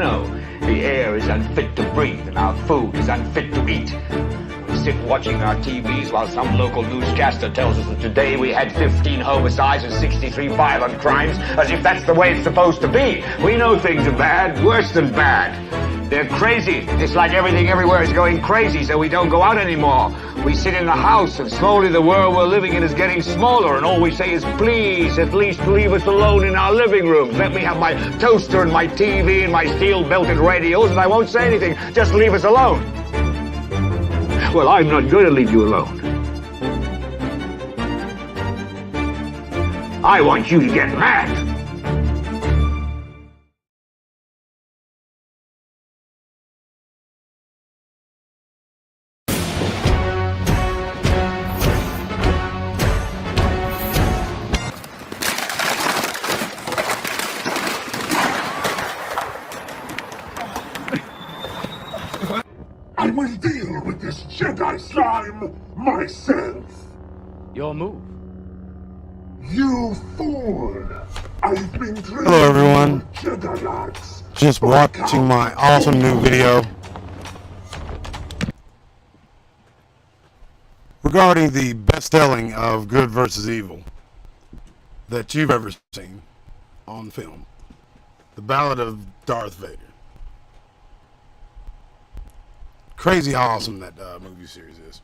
know, the air is unfit to breathe and our food is unfit to eat. We sit watching our TVs while some local newscaster tells us that today we had 15 homicides and 63 violent crimes, as if that's the way it's supposed to be. We know things are bad, worse than bad. They're crazy. It's like everything everywhere is going crazy, so we don't go out anymore. We sit in the house, and slowly the world we're living in is getting smaller, and all we say is, please, at least leave us alone in our living rooms. Let me have my toaster and my TV and my steel-belted radios, and I won't say anything. Just leave us alone. Well, I'm not going to leave you alone. I want you to get mad. I will deal with this Jedi slime myself. Your move. You fool! I've been trained. Hello everyone. Jedi lads. Just watching my awesome new video regarding the best-selling of Good versus Evil that you've ever seen on film. The Ballad of Darth Vader. Crazy how awesome that movie series is.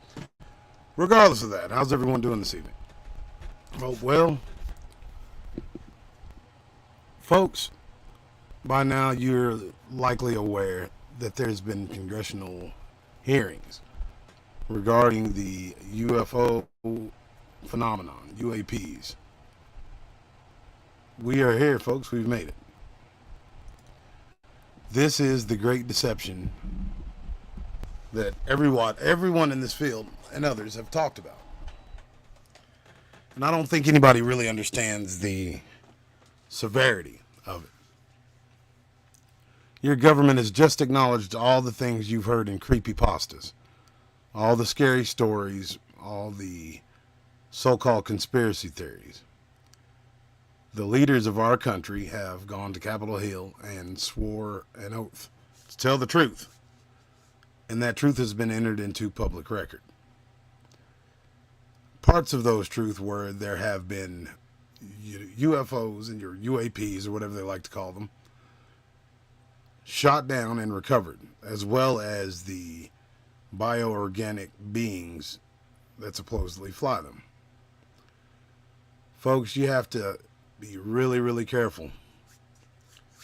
Regardless of that, how's everyone doing this evening? Well, folks, by now you're likely aware that there's been congressional hearings regarding the UFO phenomenon, UAPs. We are here, folks. We've made it. This is the great deception that everyone in this field and others have talked about. And I don't think anybody really understands the severity of it. Your government has just acknowledged all the things you've heard in creepypastas, all the scary stories, all the so-called conspiracy theories. The leaders of our country have gone to Capitol Hill and swore an oath to tell the truth. And that truth has been entered into public record. Parts of those truths were there have been UFOs and your UAPs, or whatever they like to call them, shot down and recovered, as well as the bioorganic beings that supposedly fly them. Folks, you have to be really, really careful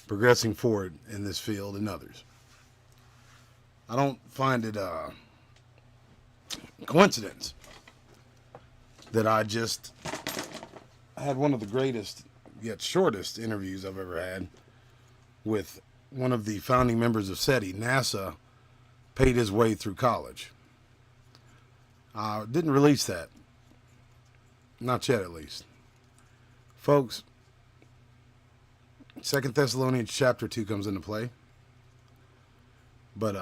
progressing forward in this field and others. I don't find it a coincidence that I just had one of the greatest yet shortest interviews I've ever had with one of the founding members of SETI. NASA paid his way through college. Didn't release that. Not yet, at least. Folks, 2 Thessalonians chapter 2 comes into play. But,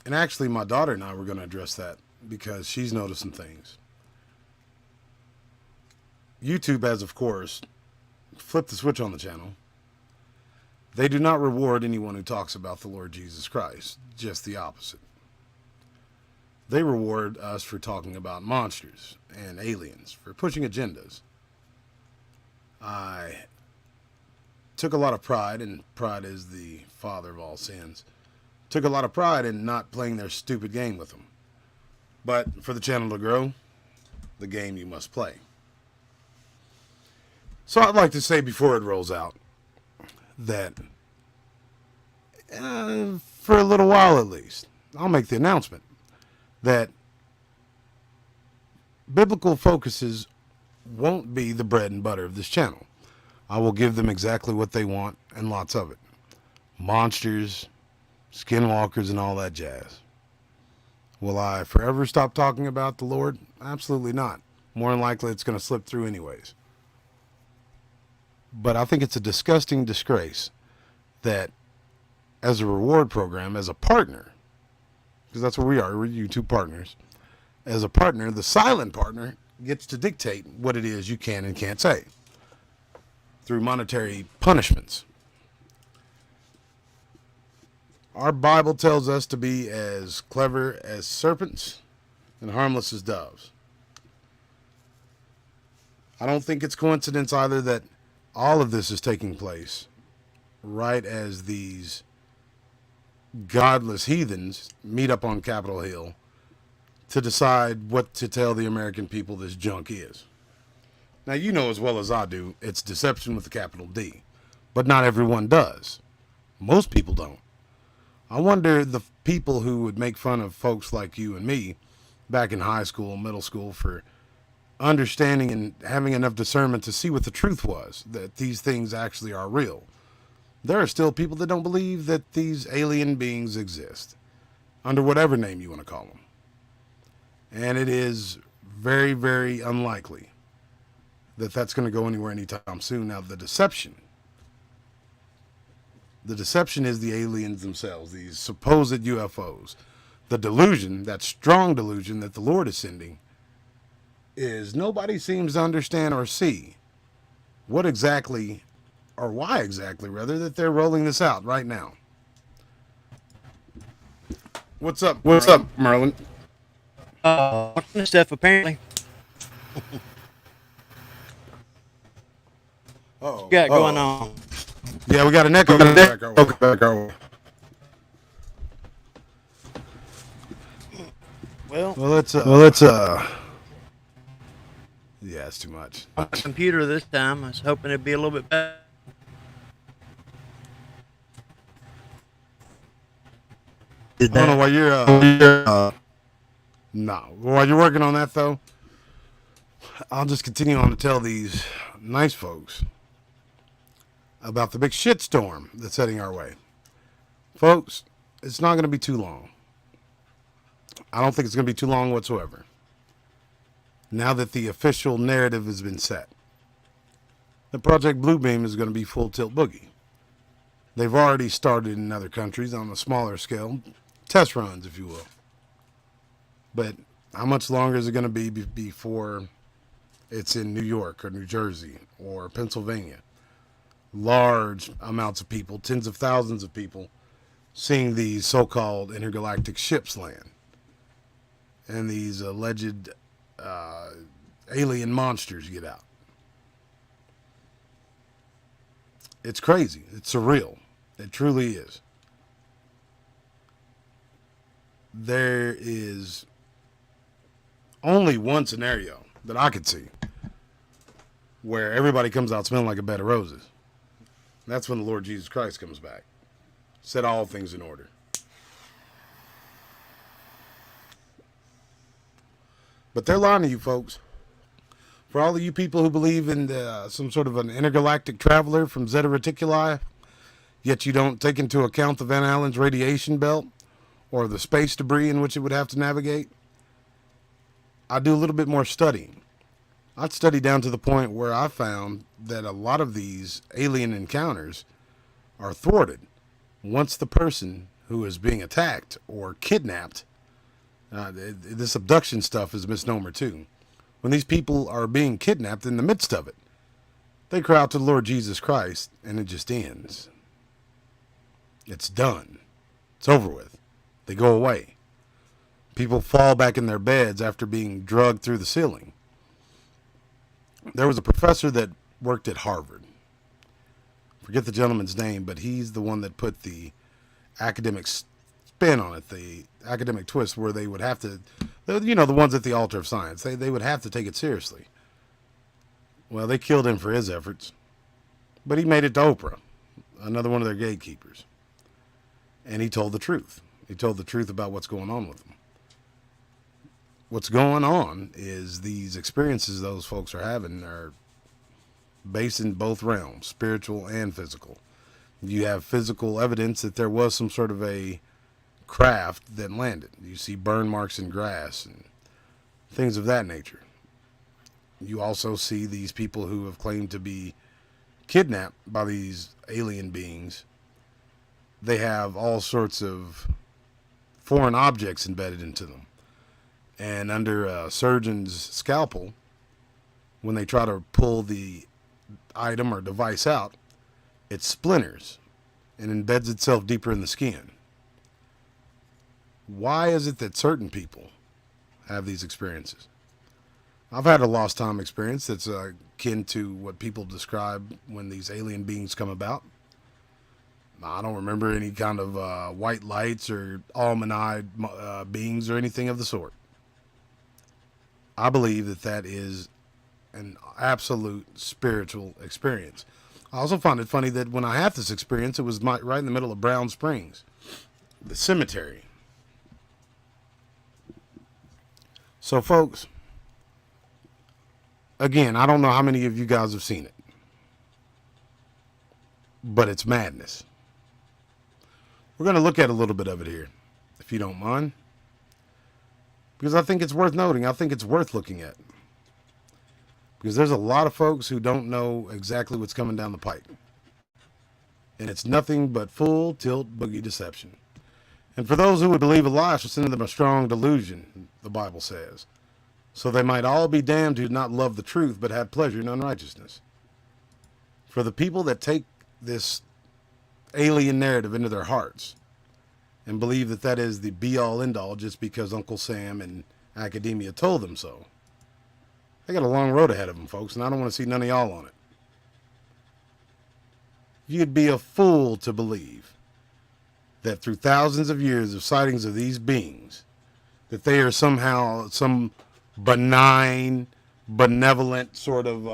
and actually my daughter and I were going to address that because she's noticed some things. YouTube has, of course, flipped the switch on the channel. They do not reward anyone who talks about the Lord Jesus Christ, just the opposite. They reward us for talking about monsters and aliens, for pushing agendas. I took a lot of pride, and pride is the father of all sins. Took a lot of pride in not playing their stupid game with them. But for the channel to grow, the game you must play. So I'd like to say before it rolls out that for a little while at least, I'll make the announcement that biblical focuses won't be the bread and butter of this channel. I will give them exactly what they want and lots of it. Monsters, skinwalkers, and all that jazz. Will I forever stop talking about the Lord? Absolutely not. More than likely it's going to slip through anyways. But I think it's a disgusting disgrace that as a reward program, as a partner, because that's what we are, we're YouTube partners. As a partner, the silent partner gets to dictate what it is you can and can't say through monetary punishments. Our Bible tells us to be as clever as serpents and harmless as doves. I don't think it's coincidence either that all of this is taking place right as these godless heathens meet up on Capitol Hill to decide what to tell the American people this junk is. Now, you know as well as I do, it's deception with a capital D. But not everyone does. Most people don't. I wonder the people who would make fun of folks like you and me back in high school, middle school, for understanding and having enough discernment to see what the truth was, that these things actually are real. There are still people that don't believe that these alien beings exist, under whatever name you want to call them. And it is very, very unlikely that that's going to go anywhere anytime soon. Now, the deception is the aliens themselves, these supposed UFOs. The delusion, that strong delusion that the Lord is sending, is nobody seems to understand or see what exactly, or why exactly, rather, that they're rolling this out right now. What's up, Merlin? Stuff apparently. Oh, You got going on. Yeah, we got an echo back our way. Well, let's yeah, it's too much. computer this time. I was hoping it'd be a little bit better. I don't know why you're no. While you're working on that though, I'll just continue on to tell these nice folks about the big shitstorm that's heading our way. Folks, it's not going to be too long. I don't think it's going to be too long whatsoever. Now that the official narrative has been set, the Project Bluebeam is going to be full tilt boogie. They've already started in other countries on a smaller scale, test runs, if you will. But how much longer is it going to be before it's in New York or New Jersey or Pennsylvania? Large amounts of people, tens of thousands of people, seeing these so-called intergalactic ships land. And these alleged alien monsters get out. It's crazy. It's surreal. It truly is. There is only one scenario that I could see where everybody comes out smelling like a bed of roses. That's when the Lord Jesus Christ comes back. Set all things in order. But they're lying to you folks. For all of you people who believe in some sort of an intergalactic traveler from Zeta Reticuli, yet you don't take into account the Van Allen's radiation belt or the space debris in which it would have to navigate, I do a little bit more studying. I'd study down to the point where I found that a lot of these alien encounters are thwarted once the person who is being attacked or kidnapped, this abduction stuff is a misnomer too. When these people are being kidnapped in the midst of it, they cry out to the Lord Jesus Christ and it just ends. It's done. It's over with. They go away. People fall back in their beds after being drugged through the ceiling. There was a professor that worked at Harvard. Forget the gentleman's name, but he's the one that put the academic spin on it, the academic twist where they would have to, you know, the ones at the altar of science, they would have to take it seriously. Well, they killed him for his efforts, but he made it to Oprah, another one of their gatekeepers. And he told the truth. He told the truth about what's going on with them. What's going on is these experiences those folks are having are based in both realms, spiritual and physical. You have physical evidence that there was some sort of a craft that landed. You see burn marks in grass and things of that nature. You also see these people who have claimed to be kidnapped by these alien beings. They have all sorts of foreign objects embedded into them. And under a surgeon's scalpel, when they try to pull the item or device out, it splinters and embeds itself deeper in the skin. Why is it that certain people have these experiences? I've had a lost time experience that's akin to what people describe when these alien beings come about. I don't remember any kind of white lights or almond-eyed beings or anything of the sort. I believe that that is an absolute spiritual experience. I also find it funny that when I had this experience, it was right in the middle of Brown Springs, the cemetery. So, folks, again, I don't know how many of you guys have seen it, but it's madness. We're going to look at a little bit of it here, if you don't mind, because I think it's worth noting. I think it's worth looking at, because there's a lot of folks who don't know exactly what's coming down the pike, and it's nothing but full tilt boogie deception. And for those who would believe a lie, shall send them a strong delusion, the Bible says, so they might all be damned who do not love the truth, but have pleasure in unrighteousness. For the people that take this alien narrative into their hearts and believe that that is the be-all, end-all just because Uncle Sam and academia told them so, they got a long road ahead of them, folks, and I don't want to see none of y'all on it. You'd be a fool to believe that through thousands of years of sightings of these beings, that they are somehow some benign, benevolent sort of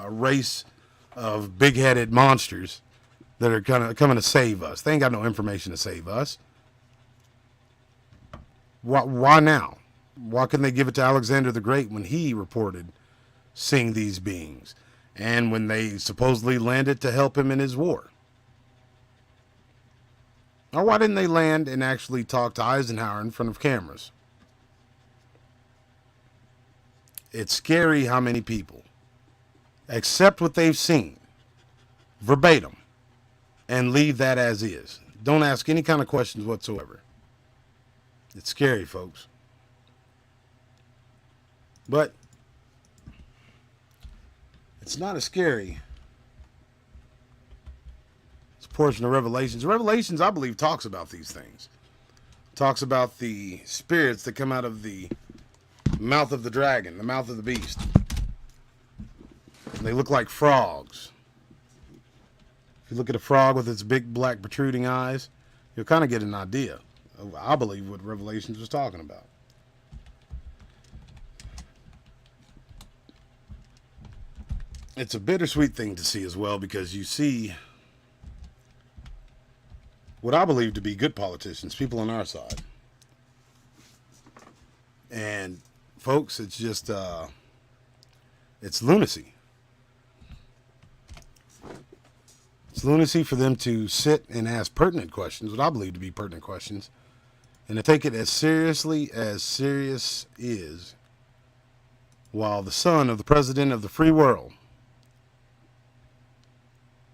race of big-headed monsters that are coming to save us. They ain't got no information to save us. Why now? Why couldn't they give it to Alexander the Great when he reported seeing these beings, and when they supposedly landed to help him in his war? Or why didn't they land and actually talk to Eisenhower in front of cameras? It's scary how many people accept what they've seen verbatim and leave that as is. Don't ask any kind of questions whatsoever. It's scary, folks. But it's not as scary as a portion of Revelations. Revelations, I believe, talks about these things. Talks about the spirits that come out of the mouth of the dragon, the mouth of the beast. And they look like frogs. If you look at a frog with its big black protruding eyes, you'll kind of get an idea of, I believe, what Revelations was talking about. It's a bittersweet thing to see as well, because you see what I believe to be good politicians, people on our side. And folks, it's just, it's lunacy. It's lunacy for them to sit and ask pertinent questions, what I believe to be pertinent questions, and to take it as seriously as serious is, while the son of the president of the free world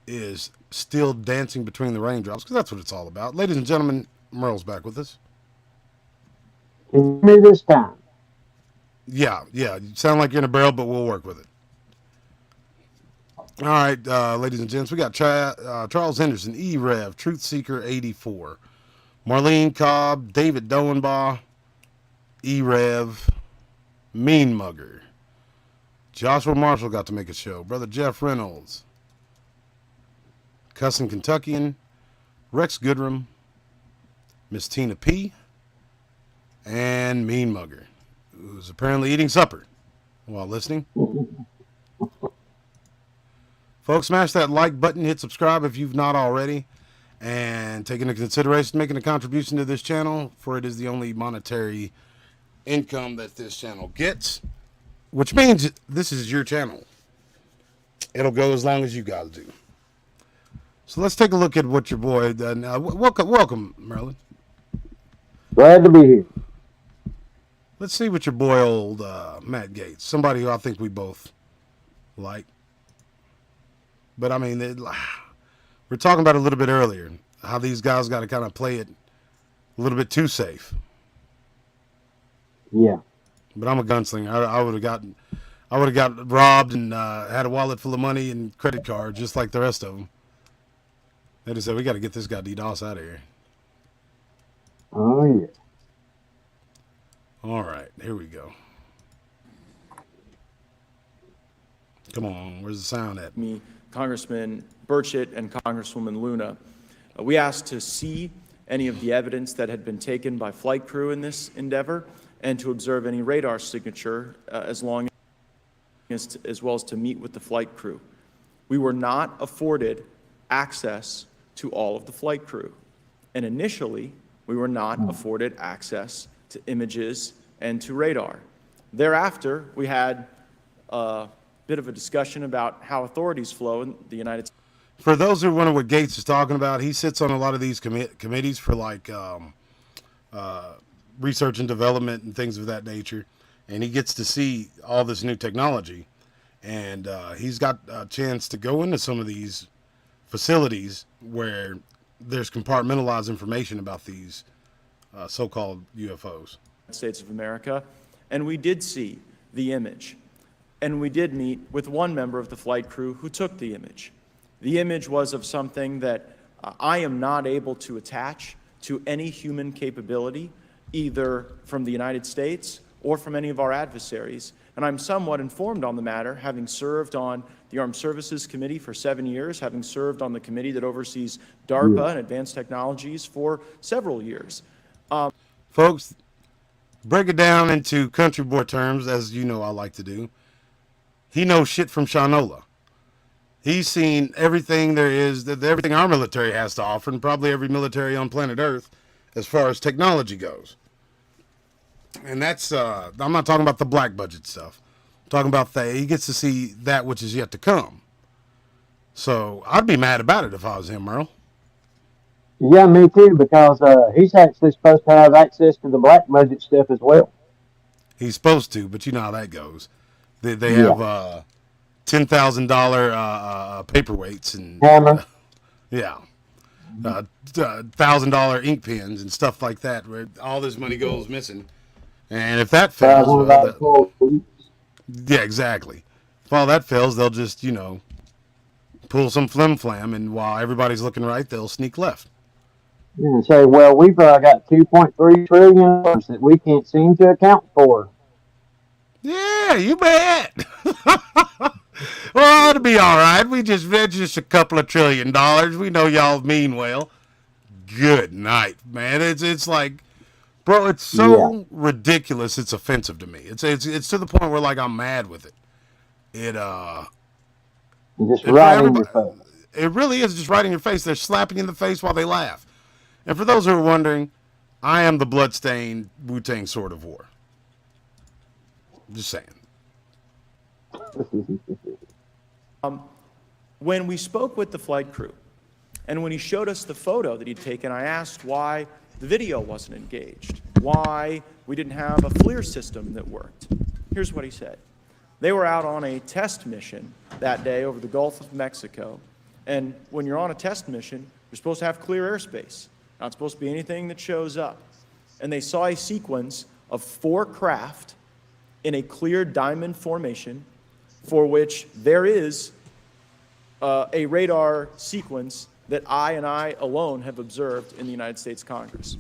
is still dancing between the raindrops, because that's what it's all about. Ladies and gentlemen, Merle's back with us. Can you hear me this time? Yeah, you sound like you're in a barrel, but we'll work with it. All right, ladies and gents, we got Charles Henderson, E-Rev, Truth Seeker 84, Marlene Cobb, David Doenbaugh, E-Rev, Mean Mugger, Joshua Marshall got to make a show, Brother Jeff Reynolds, Cussin Kentuckian, Rex Goodrum, Miss Tina P, and Mean Mugger, who's apparently eating supper while listening. Folks, smash that like button, hit subscribe if you've not already, and take into consideration making a contribution to this channel, for it is the only monetary income that this channel gets, which means this is your channel. It'll go as long as you guys do. So let's take a look at what your boy done. Welcome, Merlin. Glad to be here. Let's see what your boy, old Matt Gaetz, somebody who I think we both like. But I mean, we're talking about it a little bit earlier, how these guys got to kind of play it a little bit too safe. Yeah. But I'm a gunslinger. I would have got robbed and had a wallet full of money and credit card, just like the rest of them. They just said, we got to get this guy DDoS out of here. Oh, yeah. All right, here we go. Come on, where's the sound at? Me, Congressman Burchett and Congresswoman Luna. We asked to see any of the evidence that had been taken by flight crew in this endeavor and to observe any radar signature as well as to meet with the flight crew. We were not afforded access to all of the flight crew. And initially, we were not afforded access to images and to radar. Thereafter, we had a bit of a discussion about how authorities flow in the United States. For those who wonder what Gates is talking about, he sits on a lot of these committees for like research and development and things of that nature. And he gets to see all this new technology. And he's got a chance to go into some of these facilities where there's compartmentalized information about these so-called UFOs. States of America, and we did see the image. And we did meet with one member of the flight crew who took the image. The image was of something that I am not able to attach to any human capability, either from the United States or from any of our adversaries. And I'm somewhat informed on the matter, having served on the Armed Services Committee for 7 years, having served on the committee that oversees DARPA and advanced technologies for several years. Folks, break it down into country boy terms, as you know I like to do. He knows shit from Shinola. He's seen everything there is, everything our military has to offer, and probably every military on planet Earth as far as technology goes. And that's, I'm not talking about the black budget stuff. I'm talking about he gets to see that which is yet to come. So I'd be mad about it if I was him, Merle. Yeah, me too, because he's actually supposed to have access to the black budget stuff as well. He's supposed to, but you know how that goes. They have $10,000 paperweights and Hammer. $1,000 ink pens and stuff like that, where all this money goes missing. And if that fails, yeah, exactly. If all that fails, they'll just pull some flim flam, and while everybody's looking right, they'll sneak left. And say, well, we've got $2.3 trillion that we can't seem to account for. Yeah, you bet. Well, it'll be all right. It's just a couple of $1 trillion. We know y'all mean well. Good night, man. It's like, bro, it's so ridiculous. It's offensive to me. It's to the point where like I'm mad with it. Just right in your face. It really is just right in your face. They're slapping you in the face while they laugh. And for those who are wondering, I am the bloodstained Wu-Tang Sword of War. Just saying. When we spoke with the flight crew, and when he showed us the photo that he'd taken, I asked why the video wasn't engaged, why we didn't have a FLIR system that worked. Here's what he said. They were out on a test mission that day over the Gulf of Mexico, and when you're on a test mission, you're supposed to have clear airspace. Not supposed to be anything that shows up. And they saw a sequence of 4 craft in a clear diamond formation for which there is a radar sequence that I alone have observed in the United States Congress.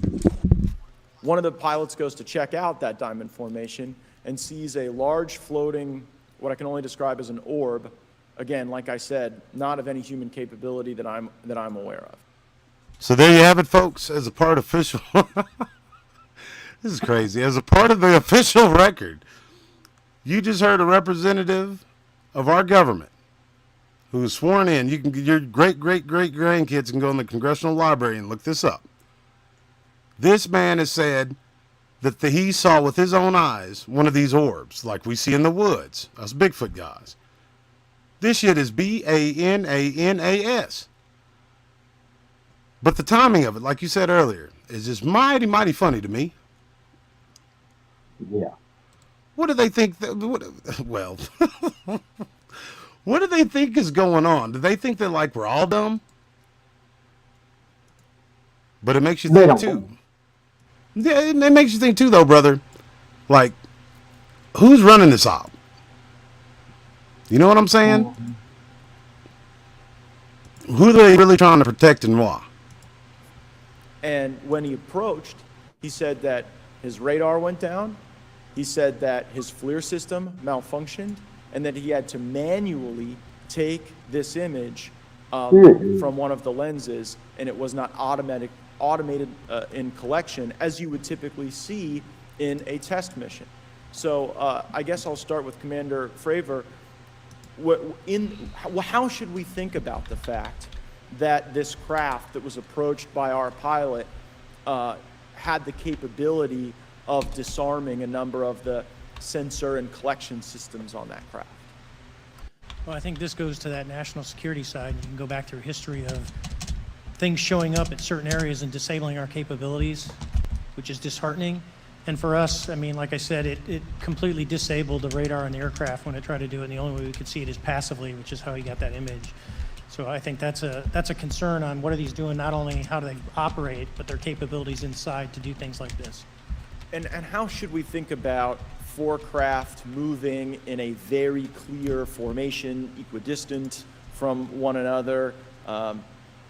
One of the pilots goes to check out that diamond formation and sees a large floating, what I can only describe as an orb. Again, like I said, not of any human capability that I'm aware of. So there you have it, folks. As a part of official, this is crazy. As a part of the official record, you just heard a representative of our government who was sworn in. Your great grandkids can go in the Congressional Library and look this up. This man has said that he saw with his own eyes one of these orbs, like we see in the woods, us Bigfoot guys. This shit is BANANAS. But the timing of it, like you said earlier, is just mighty, mighty funny to me. Yeah. What do they think? What do they think is going on? Do they think that like we're all dumb? But it makes you think too. Yeah, it makes you think too, though, brother. Like, who's running this op? You know what I'm saying? Who are they really trying to protect and why? And when he approached, he said that his radar went down, He said that his FLIR system malfunctioned and that he had to manually take this image from one of the lenses, and it was not automated in collection as you would typically see in a test mission. So I guess I'll start with Commander Fravor. How should we think about the fact that this craft that was approached by our pilot had the capability of disarming a number of the sensor and collection systems on that craft? Well, I think this goes to that national security side. You can go back through history of things showing up at certain areas and disabling our capabilities, which is disheartening. And for us, I mean, like I said, it completely disabled the radar on the aircraft when it tried to do it, and the only way we could see it is passively, which is how you got that image. So I think that's a concern on what are these doing, not only how do they operate, but their capabilities inside to do things like this. And how should we think about four craft moving in a very clear formation, equidistant from one another,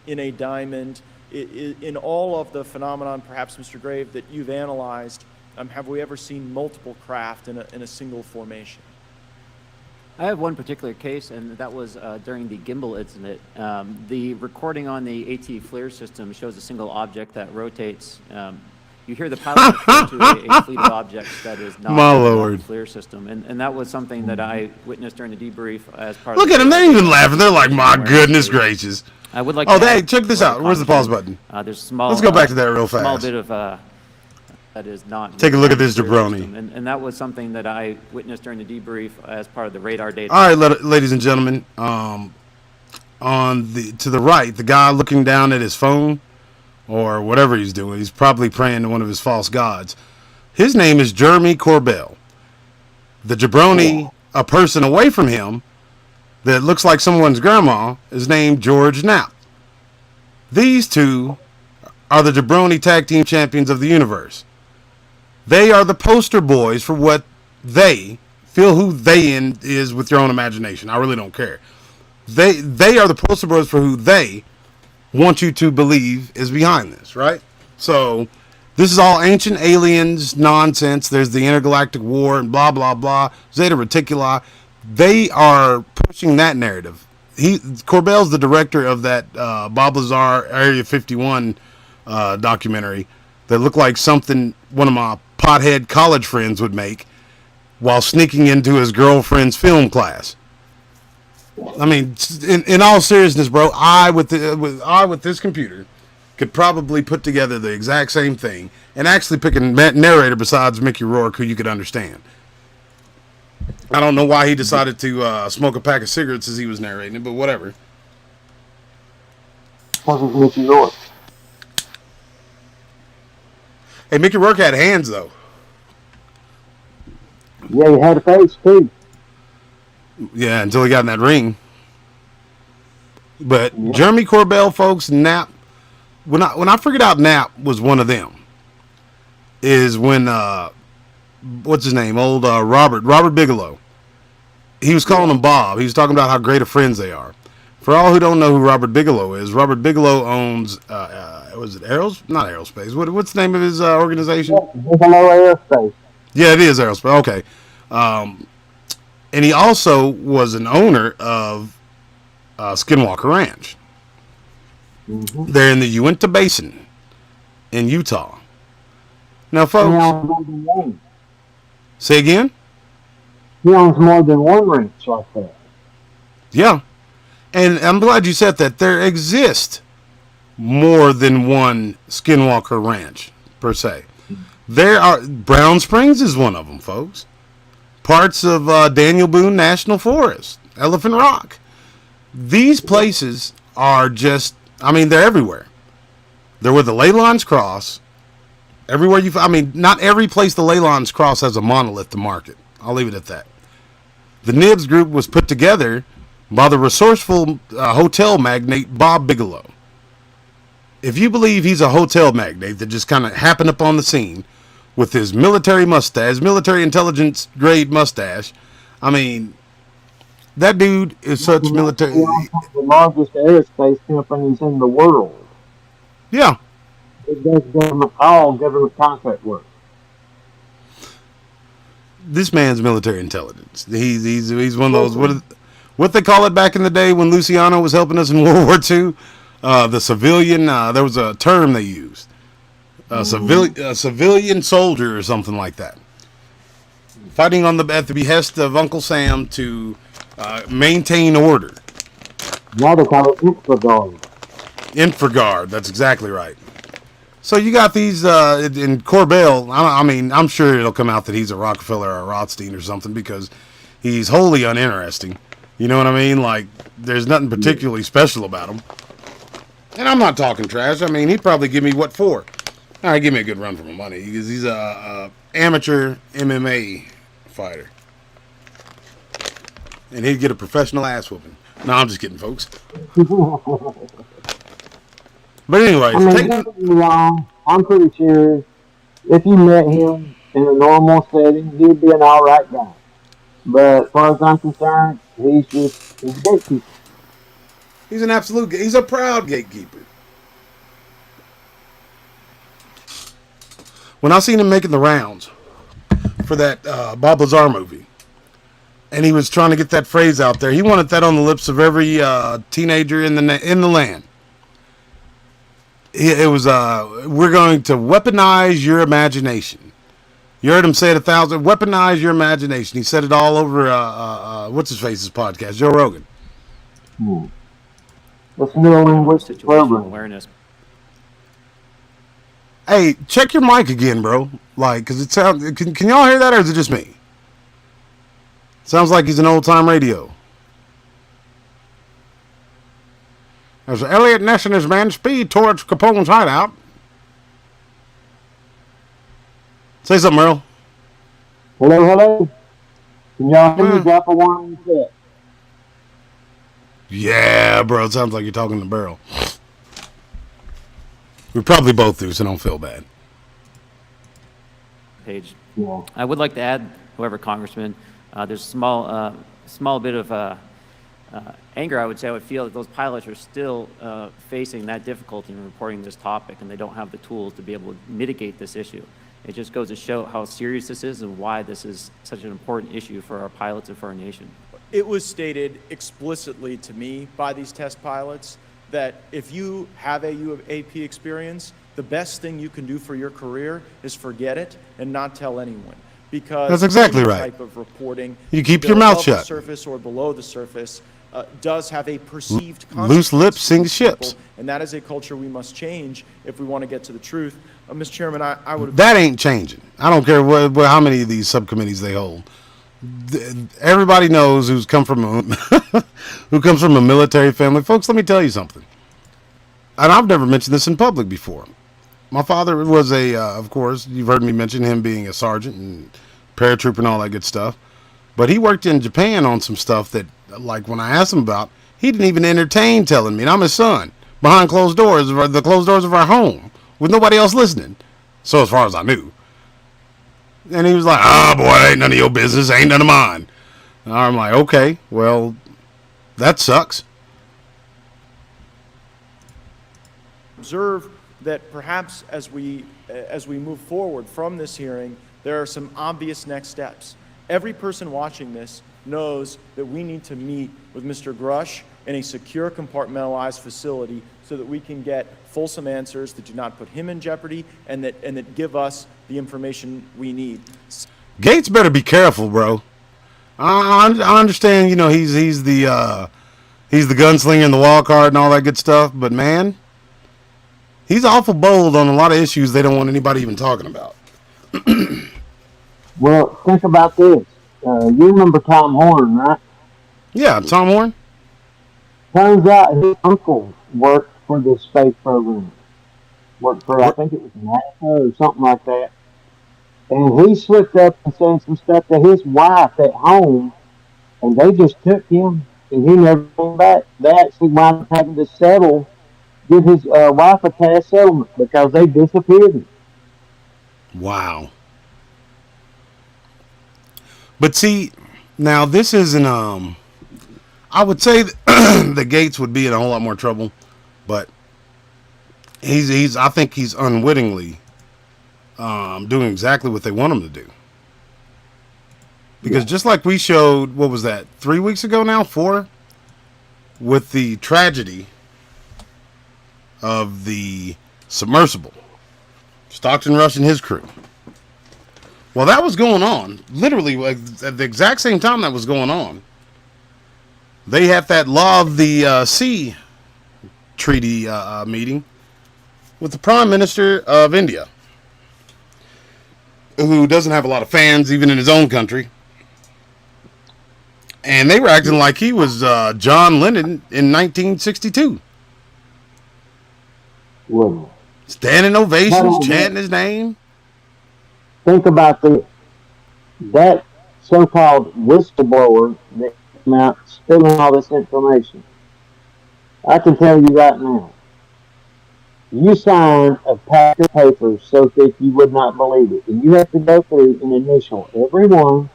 in a diamond? In all of the phenomenon, perhaps, Mr. Grave, that you've analyzed, have we ever seen multiple craft in a single formation? I have one particular case, and that was during the gimbal incident. The recording on the AT FLIR system shows a single object that rotates. You hear the pilot refer to a fleet of objects that is not the FLIR system, and that was something that I witnessed during the debrief as part of. Look at them! They're even laughing. They're like, "My goodness gracious!" I would like. Oh, hey, check this out. Where's the pause button? There's a small. Let's go back to that real fast. Small bit of that is not. Take a look at this jabroni. And that was something that I witnessed during the debrief as part of the radar data. All right, ladies and gentlemen, to the right, the guy looking down at his phone or whatever he's doing, he's probably praying to one of his false gods. His name is Jeremy Corbell. The jabroni, a person away from him that looks like someone's grandma, is named George Knapp. These two are the jabroni tag team champions of the universe. They are the poster boys for what they feel who they is with your own imagination. I really don't care. They are the poster boys for who they want you to believe is behind this, right? So this is all ancient aliens nonsense. There's the intergalactic war and blah, blah, blah. Zeta Reticuli. They are pushing that narrative. Corbell's the director of that Bob Lazar Area 51 documentary that looked like something one of my pothead college friends would make while sneaking into his girlfriend's film class. I mean, in all seriousness, bro, I with this computer could probably put together the exact same thing and actually pick a narrator besides Mickey Rourke who you could understand. I don't know why he decided to smoke a pack of cigarettes as he was narrating it, but whatever. Wasn't Mickey Rourke. Hey, Mickey Rourke had hands, though. Yeah, he had a face, too. Yeah, until he got in that ring. But yeah. Jeremy Corbell, folks, Knapp. When I figured out Knapp was one of them, is when what's his name? Old Robert Bigelow. He was calling him Bob. He was talking about how great of friends they are. For all who don't know who Robert Bigelow is, Robert Bigelow owns was it not Aerospace? What's the name of his organization? Bigelow Aerospace. Yeah, it is Aerospace. Okay. And he also was an owner of Skinwalker Ranch. Mm-hmm. They're in the Uinta Basin in Utah. Now, folks, say again? He owns more than one ranch like that. Yeah. And I'm glad you said that. There exist more than one Skinwalker Ranch, per se. Brown Springs is one of them, folks. Parts of Daniel Boone National Forest, Elephant Rock. These places are just, they're everywhere. They're where the ley lines cross. Everywhere not every place the ley lines cross has a monolith to mark it. I'll leave it at that. The Nibs group was put together by the resourceful hotel magnate Bob Bigelow. If you believe he's a hotel magnate that just kind of happened upon the scene with his military mustache, military intelligence grade mustache, that dude is such military. One of the largest aerospace companies in the world. Yeah. It does government contract work. this man's military intelligence. He's one of those, what they call it back in the day when Luciano was helping us in World War II? The civilian, there was a term they used. A civilian soldier or something like that. Fighting at the behest of Uncle Sam to maintain order. Now they call it infraguard. Infraguard, that's exactly right. So you got these in Corbell. I mean, I'm sure it'll come out that he's a Rockefeller or a Rothstein or something because he's wholly uninteresting. You know what I mean? Like, there's nothing particularly special about him. And I'm not talking trash. I mean, he'd probably give me what for. All right, give me a good run for my money because he's a amateur MMA fighter, and he'd get a professional ass whooping. No, I'm just kidding, folks. But anyways, I mean, don't get me wrong. I'm pretty sure if you met him in a normal setting, he'd be an all right guy. But as far as I'm concerned, he's a gatekeeper. He's an absolute. He's a proud gatekeeper. When I seen him making the rounds for that Bob Lazar movie, and he was trying to get that phrase out there, he wanted that on the lips of every teenager in the land. It was, we're going to weaponize your imagination. You heard him say it 1,000. Weaponize your imagination. He said it all over, what's his face's podcast, Joe Rogan. What's neurolinguistic Situational program? awareness. Hey, check your mic again, bro. Like, cause it sounds. Can y'all hear that, or is it just me? Sounds like he's an old time radio. There's Elliot Ness and his men speed towards Capone's hideout. Say something, Earl. Hello. Can y'all hear me? Drop a one in the chat. Yeah, bro. It sounds like you're talking to Barrel. We probably both do, so don't feel bad. Page. Yeah. I would like to add, however, Congressman, there's a small bit of anger, I would say. I would feel that those pilots are still facing that difficulty in reporting this topic, and they don't have the tools to be able to mitigate this issue. It just goes to show how serious this is and why this is such an important issue for our pilots and for our nation. It was stated explicitly to me by these test pilots that if you have a UAP experience, the best thing you can do for your career is forget it and not tell anyone. Because that's exactly any right. type of reporting, you keep your mouth shut. The surface or below the surface does have a perceived loose lips sink ships, and that is a culture we must change if we want to get to the truth. Mr. Chairman, I would. That ain't changing. I don't care how many of these subcommittees they hold. Everybody knows who comes from a military family. Folks, let me tell you something. And I've never mentioned this in public before. My father was of course, you've heard me mention him being a sergeant and paratrooper and all that good stuff. But he worked in Japan on some stuff that, like, when I asked him about, he didn't even entertain telling me. And I'm his son, behind closed doors, the closed doors of our home, with nobody else listening. So as far as I knew. And he was like, boy, ain't none of your business, ain't none of mine. And I'm like, okay, well, that sucks. Observe that perhaps as we move forward from this hearing, there are some obvious next steps. Every person watching this knows that we need to meet with Mr. Grush in a secure, compartmentalized facility so that we can get fulsome answers that do not put him in jeopardy and that give us the information we need. Gates better be careful, bro. I understand, he's the gunslinger and the wild card and all that good stuff, but man, he's awful bold on a lot of issues they don't want anybody even talking about. Well, think about this. You remember Tom Horn, right? Yeah, Tom Horn. Turns out his uncle worked for the space program. Worked for, I think it was NASA or something like that. And he slipped up and said some stuff to his wife at home, and they just took him, and he never came back. They actually wound up having to give his wife a cash settlement because they disappeared him. Wow. But see, now this isn't, I would say that the Gates would be in a whole lot more trouble, but I think he's unwittingly doing exactly what they want him to do. Because just like we showed, what was that, 3 weeks ago now, 4, with the tragedy of the submersible, Stockton Rush and his crew. Well, that was going on, literally at the exact same time that was going on. They had that Law of the Sea treaty meeting with the Prime Minister of India, who doesn't have a lot of fans even in his own country. And they were acting like he was John Lennon in 1962. Well, Standing ovations, chanting his name. think about that so-called whistleblower that came out spilling all this information. I can tell you right now, you signed a pack of papers so thick you would not believe it. And you have to go through and initial every one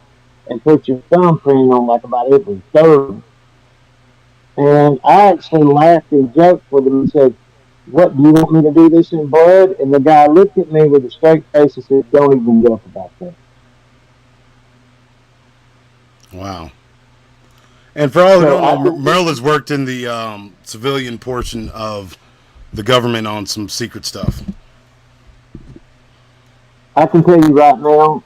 and put your thumbprint on like about every third. And I actually laughed and joked with him and said, "What, do you want me to do this in blood?" And the guy looked at me with a straight face and said, "Don't even joke about that." Wow. And for all who don't know, Merle has worked in the civilian portion of the government on some secret stuff. I can tell you right now,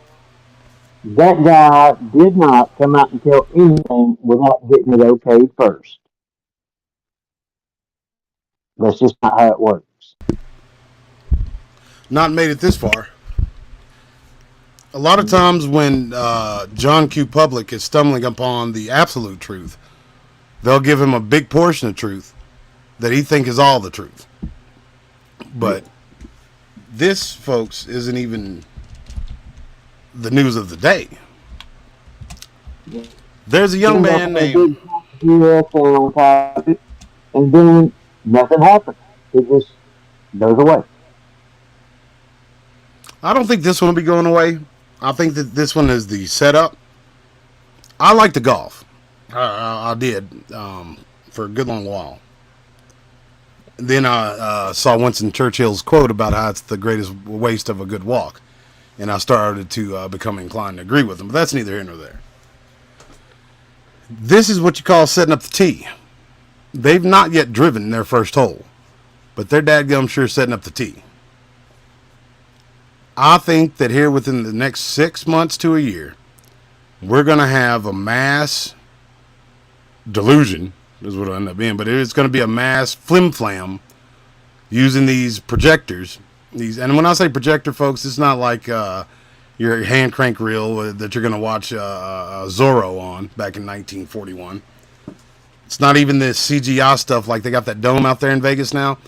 that guy did not come out and tell anything without getting it okayed first. That's just not how it works. Not made it this far. A lot of times when John Q. Public is stumbling upon the absolute truth, they'll give him a big portion of truth that he think is all the truth. But this, folks, isn't even the news of the day. There's a young man named... And then nothing happens. It just goes away. I don't think this one will be going away. I think that this one is the setup. I like to golf. I did for a good long while. Then I saw Winston Churchill's quote about how it's the greatest waste of a good walk. And I started to become inclined to agree with him. But that's neither here nor there. This is what you call setting up the tee. They've not yet driven their first hole. But they're dadgum sure setting up the tee. I think that here within the next 6 months to a year, we're going to have a mass delusion, is what it'll end up being, but it's going to be a mass flim-flam using these projectors. And when I say projector, folks, it's not like your hand crank reel that you're going to watch Zorro on back in 1941. It's not even this CGI stuff like they got that dome out there in Vegas now.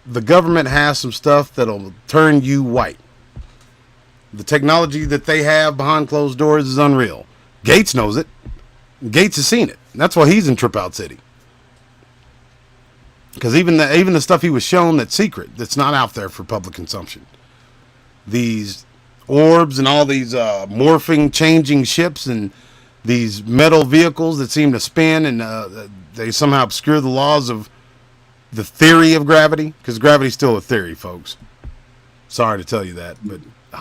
The government has some stuff that'll turn you white. The technology that they have behind closed doors is unreal. Gates knows it. Gates has seen it. That's why he's in Trip Out City. Because even the stuff he was shown that's secret, that's not out there for public consumption. These orbs and all these morphing, changing ships and these metal vehicles that seem to spin and they somehow obscure the laws of the theory of gravity, because gravity's still a theory, folks. Sorry to tell you that, but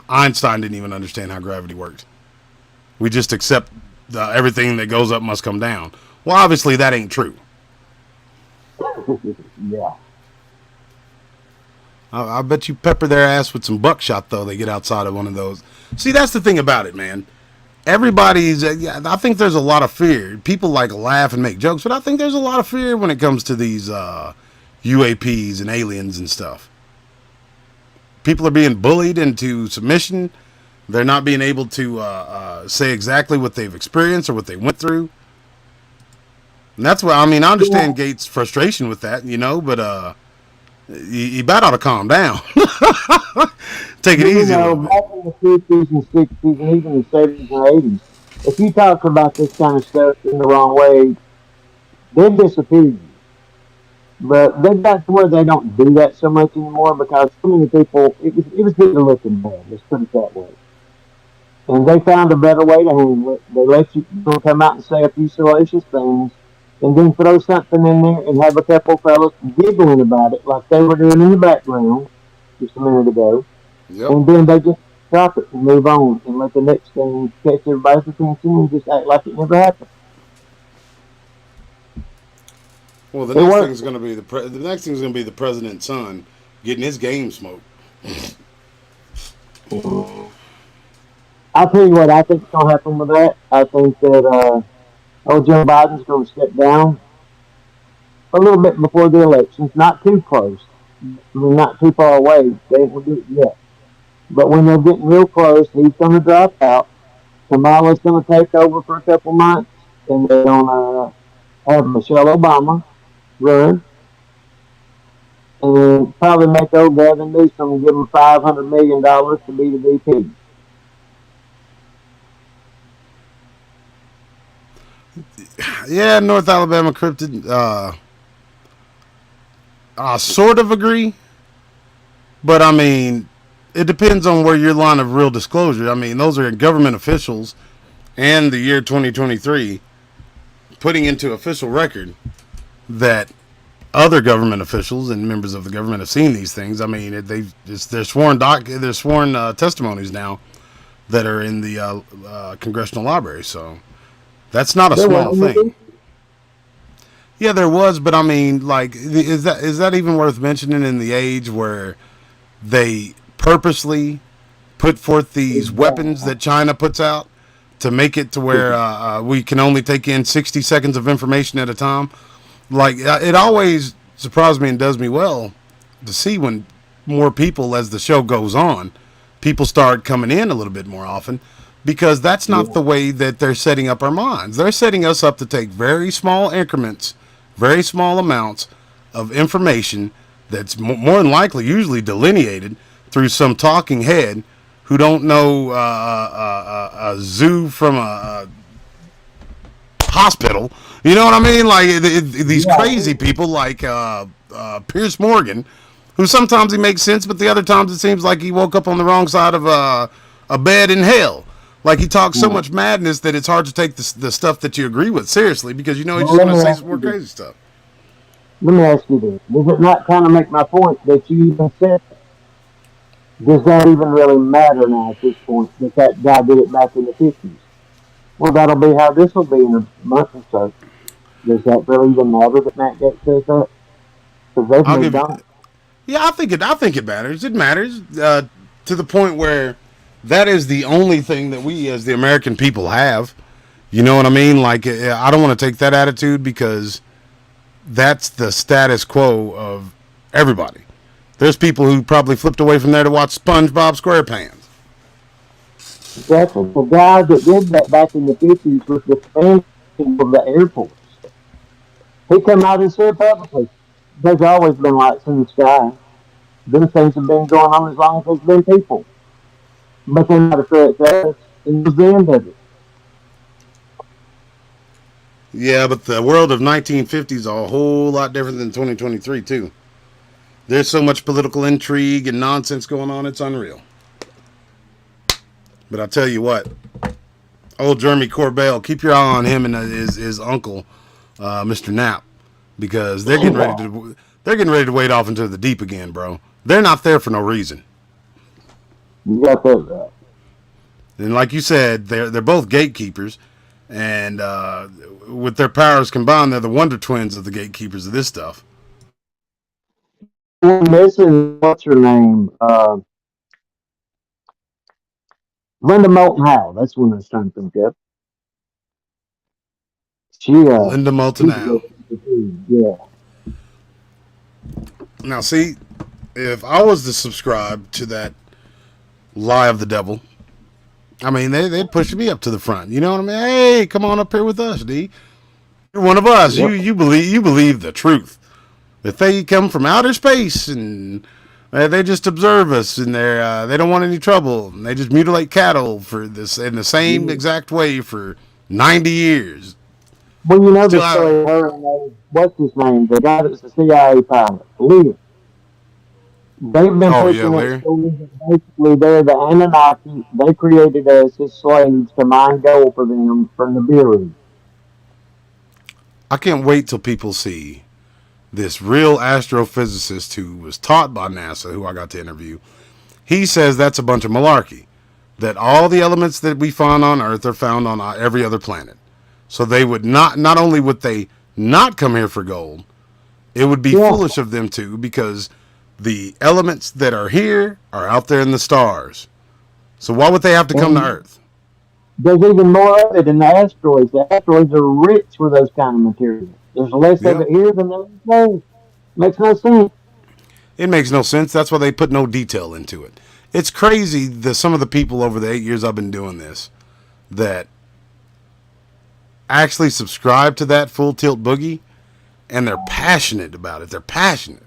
Einstein didn't even understand how gravity works. We just accept everything that goes up must come down. Well, obviously that ain't true. Yeah. I bet you pepper their ass with some buckshot, though, they get outside of one of those. See, that's the thing about it, man. Everybody's, I think there's a lot of fear. People like laugh and make jokes, but I think there's a lot of fear when it comes to these UAPs and aliens and stuff. People are being bullied into submission. They're not being able to say exactly what they've experienced or what they went through. And that's why, I mean, I understand Gates' frustration with that, but you about ought to calm down. Take it easy. Back in the 50s and 60s and even the 70s and 80s, if you talk about this kind of stuff in the wrong way, they'd disappear you. But they got to where they don't do that so much anymore because so many people, it was getting looking bad, let's put it that way. And they found a better way to handle it. They let you come out and say a few salacious things and then throw something in there and have a couple fellas giggling about it like they were doing in the background just a minute ago. Yep. And then they just drop it and move on and let the next thing catch everybody's attention and just act like it never happened. Well, the It next worked. thing's going to be the next thing's going to be the president's son getting his game smoked. I'll tell you what I think is going to happen with that. I think that Joe Biden's going to step down a little bit before the elections, not too close. I mean, not too far away. They ain't do it yet. But when they're getting real close, he's going to drop out. Kamala's going to take over for a couple months, and they're going to have Michelle Obama run, and probably make old Gavin Newsom and give him $500 million to be the VP. Yeah, North Alabama cryptid. I sort of agree, but I mean, it depends on where your line of real disclosure. I mean, those are government officials, and the year 2023 putting into official record that other government officials and members of the government have seen these things. I mean, they're sworn testimonies now that are in the congressional library. So that's not a small thing. Yeah, there was, but I mean, like, is that even worth mentioning in the age where they purposely put forth these weapons that China puts out to make it to where we can only take in 60 seconds of information at a time? Like, it always surprised me and does me well to see when more people, as the show goes on, people start coming in a little bit more often, because that's not the way that they're setting up our minds. They're setting us up to take very small increments, very small amounts of information that's more than likely usually delineated through some talking head who don't know a zoo from a hospital. You know what I mean? Like these crazy people like Pierce Morgan, who sometimes he makes sense, but the other times it seems like he woke up on the wrong side of a bed in hell. Like he talks so much madness that it's hard to take the stuff that you agree with seriously, because you know he's just going to say some more crazy stuff. Let me ask you this. Does it not kind of make my point that you even said, does that even really matter now at this point, that guy did it back in the 50s? Well, that'll be how this will be in a month or so. Does that really even matter that Matt Gaetz says that? Because they've moved on. Yeah, I think it matters. It matters to the point where that is the only thing that we as the American people have. You know what I mean? Like, I don't want to take that attitude, because that's the status quo of everybody. There's people who probably flipped away from there to watch SpongeBob SquarePants. Exactly. The guy that did that back in the 50s was the expansion of the Air Force. He came out and said publicly, there's always been lights in the sky. Those things have been going on as long as there's been people. But they're not a threat to us. And it was the end of it. Yeah, but the world of 1950s is a whole lot different than 2023, too. There's so much political intrigue and nonsense going on, it's unreal. But I'll tell you what, old Jeremy Corbell, keep your eye on him and his uncle, Mr. Knapp, because they're getting ready to wade off into the deep again, bro. They're not there for no reason. You got that right. And like you said, they're both gatekeepers, and with their powers combined, they're the Wonder Twins of the gatekeepers of this stuff. We're missing, what's her name? Linda Moulton Howe. That's one I was trying to think of. Linda Moulton Howe. Yeah. Now, see, if I was to subscribe to that lie of the devil, I mean, they'd push me up to the front. You know what I mean? Hey, come on up here with us, D. You're one of us. Yep. You believe the truth. If they come from outer space and they just observe us and they don't want any trouble, and they just mutilate cattle for this in the same exact way for 90 years. Well, you know the story of her and what's his name? The guy that's the CIA pilot, Lear. They've been pushing that story that basically they're the Anunnaki. They created us as slaves to mine gold for them from the Bureau. I can't wait till people see this real astrophysicist who was taught by NASA, who I got to interview. He says that's a bunch of malarkey. that all the elements that we find on Earth are found on every other planet. So they would not only would they not come here for gold, it would be foolish of them to, because the elements that are here are out there in the stars. So why would they have to come to Earth? There's even more of it in the asteroids. The asteroids are rich with those kind of materials. There's less of it here than there is there. Makes no sense. It makes no sense. That's why they put no detail into it. It's crazy that some of the people over the 8 years I've been doing this that actually subscribe to that full tilt boogie, and they're passionate about it. They're passionate.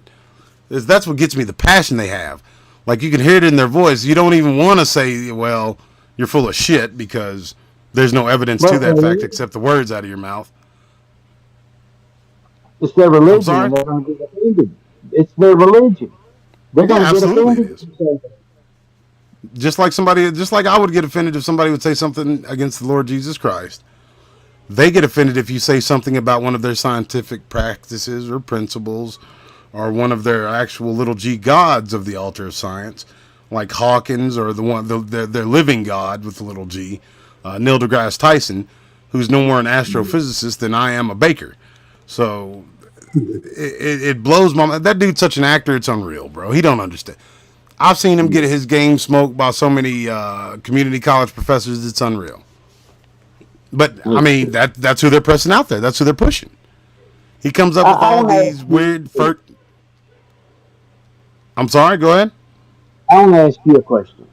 That's what gets me, the passion they have. Like, you can hear it in their voice. You don't even want to say, well, you're full of shit, because there's no evidence to that fact except the words out of your mouth. It's their religion. I'm sorry? They're going to get offended. It's their religion. They're going to get offended. Just like I would get offended if somebody would say something against the Lord Jesus Christ. They get offended if you say something about one of their scientific practices or principles, or one of their actual little g gods of the altar of science, like Hawkins, or their living god with the little g, Neil deGrasse Tyson, who's no more an astrophysicist than I am a baker. So it blows my mind. That dude's such an actor, it's unreal, bro. He don't understand. I've seen him get his game smoked by so many community college professors, it's unreal. But, I mean, that's who they're pressing out there. That's who they're pushing. He comes up with all these weird... I'm sorry, go ahead. I want to ask you a question.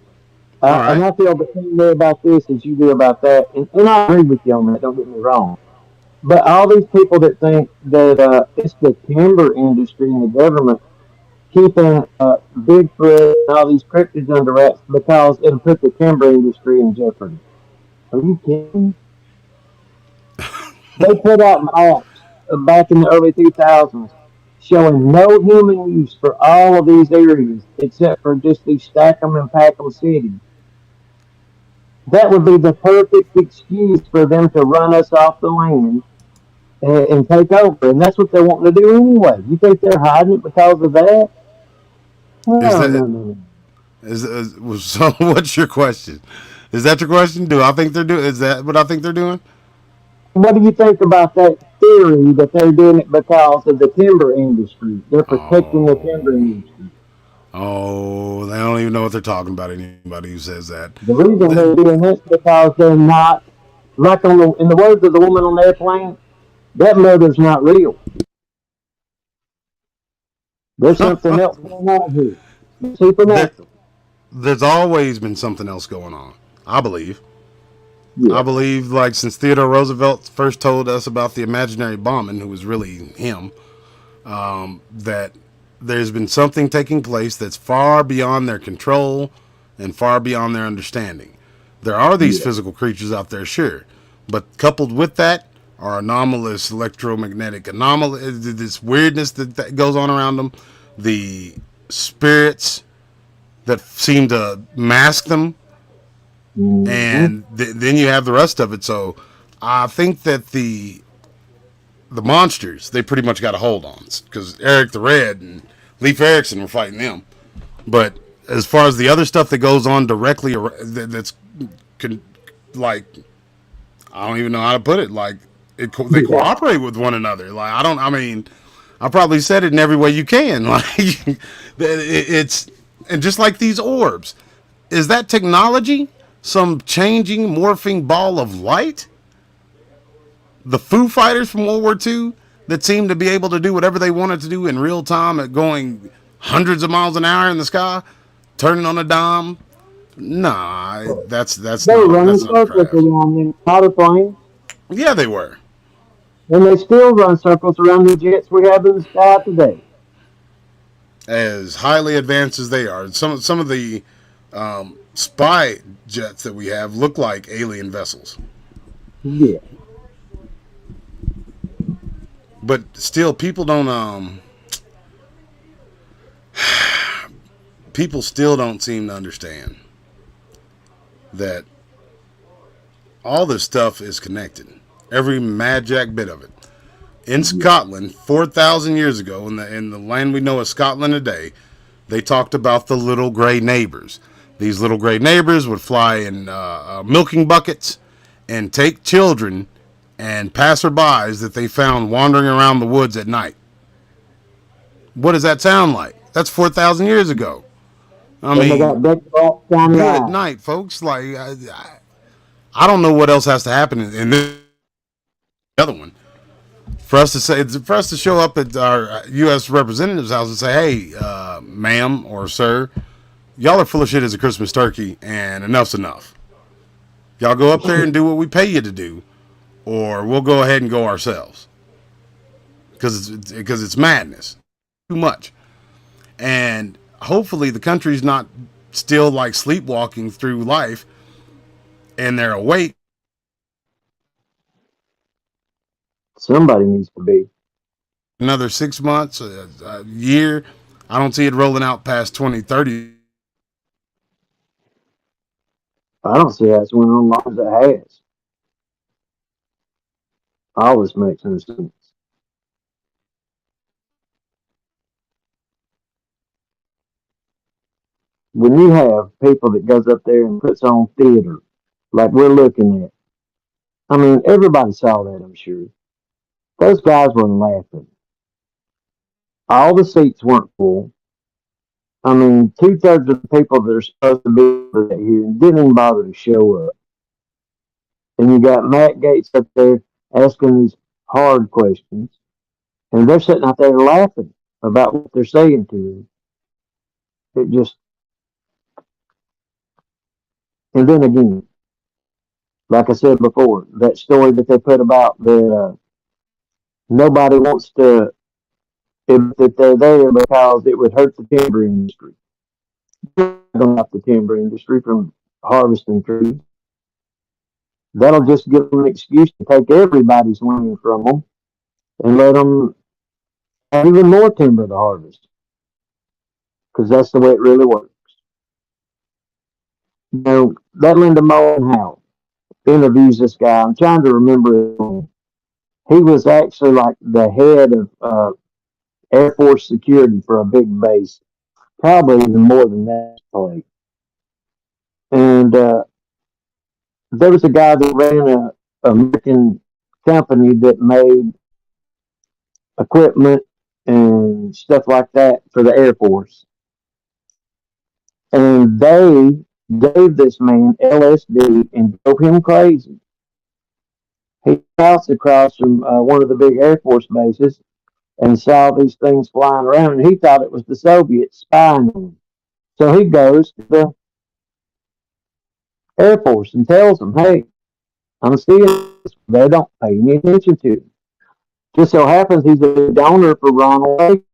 Right. And I feel the same way about this as you do about that. And I agree with you on that, don't get me wrong. But all these people that think that it's the timber industry and the government keeping Bigfoot and all these cryptids under wraps because it'll put the timber industry in jeopardy. Are you kidding? They put out maps back in the early 2000s showing no human use for all of these areas except for just these stack 'em and pack 'em cities. That would be the perfect excuse for them to run us off the land and take over. And that's what they're wanting to do anyway. You think they're hiding it because of that? No. So what's your question? Is that your question? Is that what I think they're doing? What do you think about that theory that they're doing it because of the timber industry? They're protecting the timber industry. Oh, they don't even know what they're talking about, anybody who says that. The reason they're doing this is because they're not, like in the words of the woman on the airplane, that murder's not real. There's something else going on here. Supernatural. There's always been something else going on, I believe. Yeah. I believe, like, since Theodore Roosevelt first told us about the imaginary bombing, who was really him, that there's been something taking place that's far beyond their control and far beyond their understanding. There are these physical creatures out there, sure, but coupled with that are anomalous electromagnetic this weirdness that goes on around them, the spirits that seem to mask them. Mm-hmm. And then you have the rest of it. So I think that the monsters, they pretty much got a hold on, because Eric the Red and Leif Erikson were fighting them. But as far as the other stuff that goes on directly, like, I don't even know how to put it. Like, they cooperate with one another. Like, I probably said it in every way you can. Like, it's, and just like these orbs, is that technology some changing, morphing ball of light? The Foo Fighters from World War II that seemed to be able to do whatever they wanted to do in real time at going hundreds of miles an hour in the sky, turning on a dime. Nah, that's they were running circles around them powder planes. Yeah, they were. And they still run circles around the jets we have in the sky today. As highly advanced as they are, some of the spy jets that we have look like alien vessels. Yeah. But still, people don't. People still don't seem to understand that all this stuff is connected. Every mad jack bit of it. In Scotland, 4,000 years ago, in the land we know as Scotland today, they talked about the little gray neighbors. These little gray neighbors would fly in milking buckets and take children and passerbys that they found wandering around the woods at night. What does that sound like? That's 4,000 years ago. I Then they got mean, big shiny good eyes. night, folks. Like, I don't know what else has to happen in this other one for us to show up at our U.S. representative's house and say, "Hey, ma'am or sir, y'all are full of shit as a Christmas turkey, and enough's enough. Y'all go up there and do what we pay you to do, or we'll go ahead and go ourselves because it's madness, too much." And hopefully the country's not still like sleepwalking through life, and they're awake. Somebody needs to be. Another 6 months, a year. I don't see it rolling out past 2030. I don't see how it's went on long as it has. All this makes no sense. When you have people that goes up there and puts on theater like we're looking at, I mean, everybody saw that, I'm sure. Those guys were laughing. All the seats weren't full. I mean, 2/3 of the people that are supposed to be here didn't even bother to show up. And you got Matt Gaetz up there asking these hard questions, and they're sitting out there laughing about what they're saying to him. It just, and then again, like I said before, that story that they put about that nobody wants to admit that they're there because it would hurt the timber industry. Don't stop the timber industry from harvesting trees. That'll just give them an excuse to take everybody's land from them and let them have even more timber to harvest, because that's the way it really works. You know, that Linda Moulton Howe interviews this guy. I'm trying to remember his name. He was actually like the head of Air Force security for a big base, probably even more than that place. And there was a guy that ran a American company that made equipment and stuff like that for the Air Force. And they gave this man LSD and drove him crazy. He bounced across from one of the big Air Force bases and saw these things flying around, and he thought it was the Soviets spying on him. So he goes to the Air Force and tells them, "Hey, I'm seeing this." They don't pay any attention to him. Just so happens he's a donor for Ronald Reagan.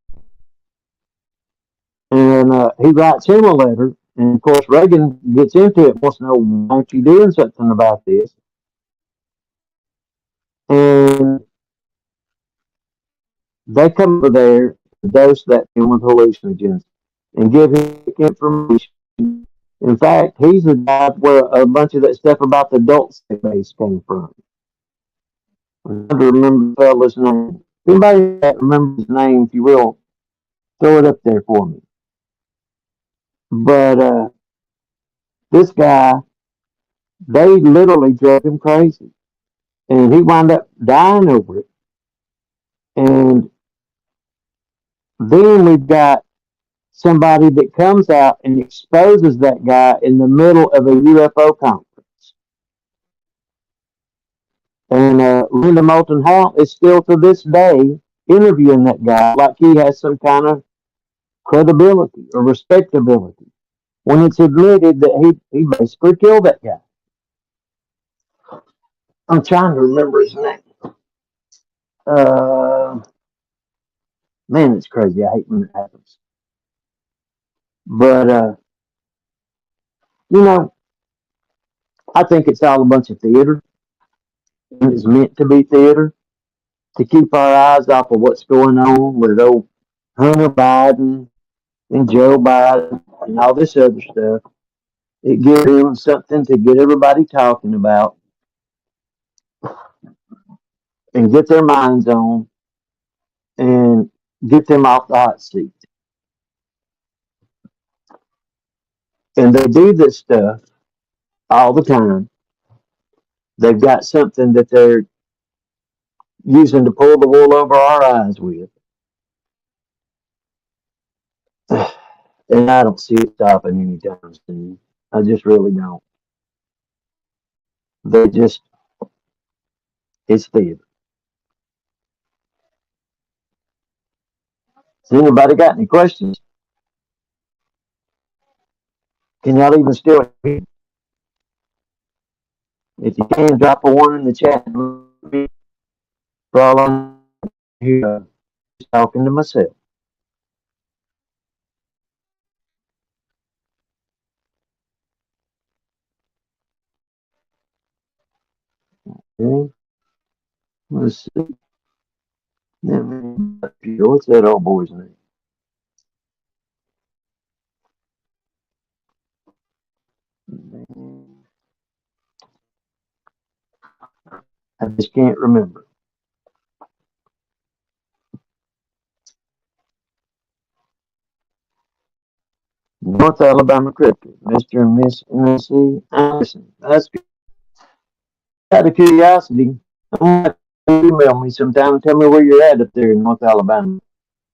And he writes him a letter. And of course, Reagan gets into it, wants to know, why aren't you doing something about this? And they come over there to dose that man with hallucinogens and give him information. In fact, he's the guy where a bunch of that stuff about the adult base came from. I don't remember the fellow's name. Anybody that remembers his name, if you will, throw it up there for me. But this guy, they literally drove him crazy. And he wound up dying over it. And then we've got somebody that comes out and exposes that guy in the middle of a UFO conference. And Linda Moulton Howe is still to this day interviewing that guy like he has some kind of credibility or respectability, when it's admitted that he basically killed that guy. I'm trying to remember his name. Man, it's crazy. I hate when it happens. But, you know, I think it's all a bunch of theater. And it's meant to be theater to keep our eyes off of what's going on with old Hunter Biden and Joe Biden and all this other stuff. It gives them something to get everybody talking about and get their minds on and get them off the hot seat. And they do this stuff all the time. They've got something that they're using to pull the wool over our eyes with. And I don't see it stopping anytime soon. I just really don't. They just, it's theater. Has anybody got any questions? Can y'all even still hear me? If you can, drop a one in the chat. For all I'm here, just talking to myself. Okay. Let's see. What's that old boy's name? I just can't remember. North Alabama Cricket, Mr. and Miss N.C. Anderson. That's good. Out of curiosity, I'm gonna email me sometime and tell me where you're at up there in North Alabama.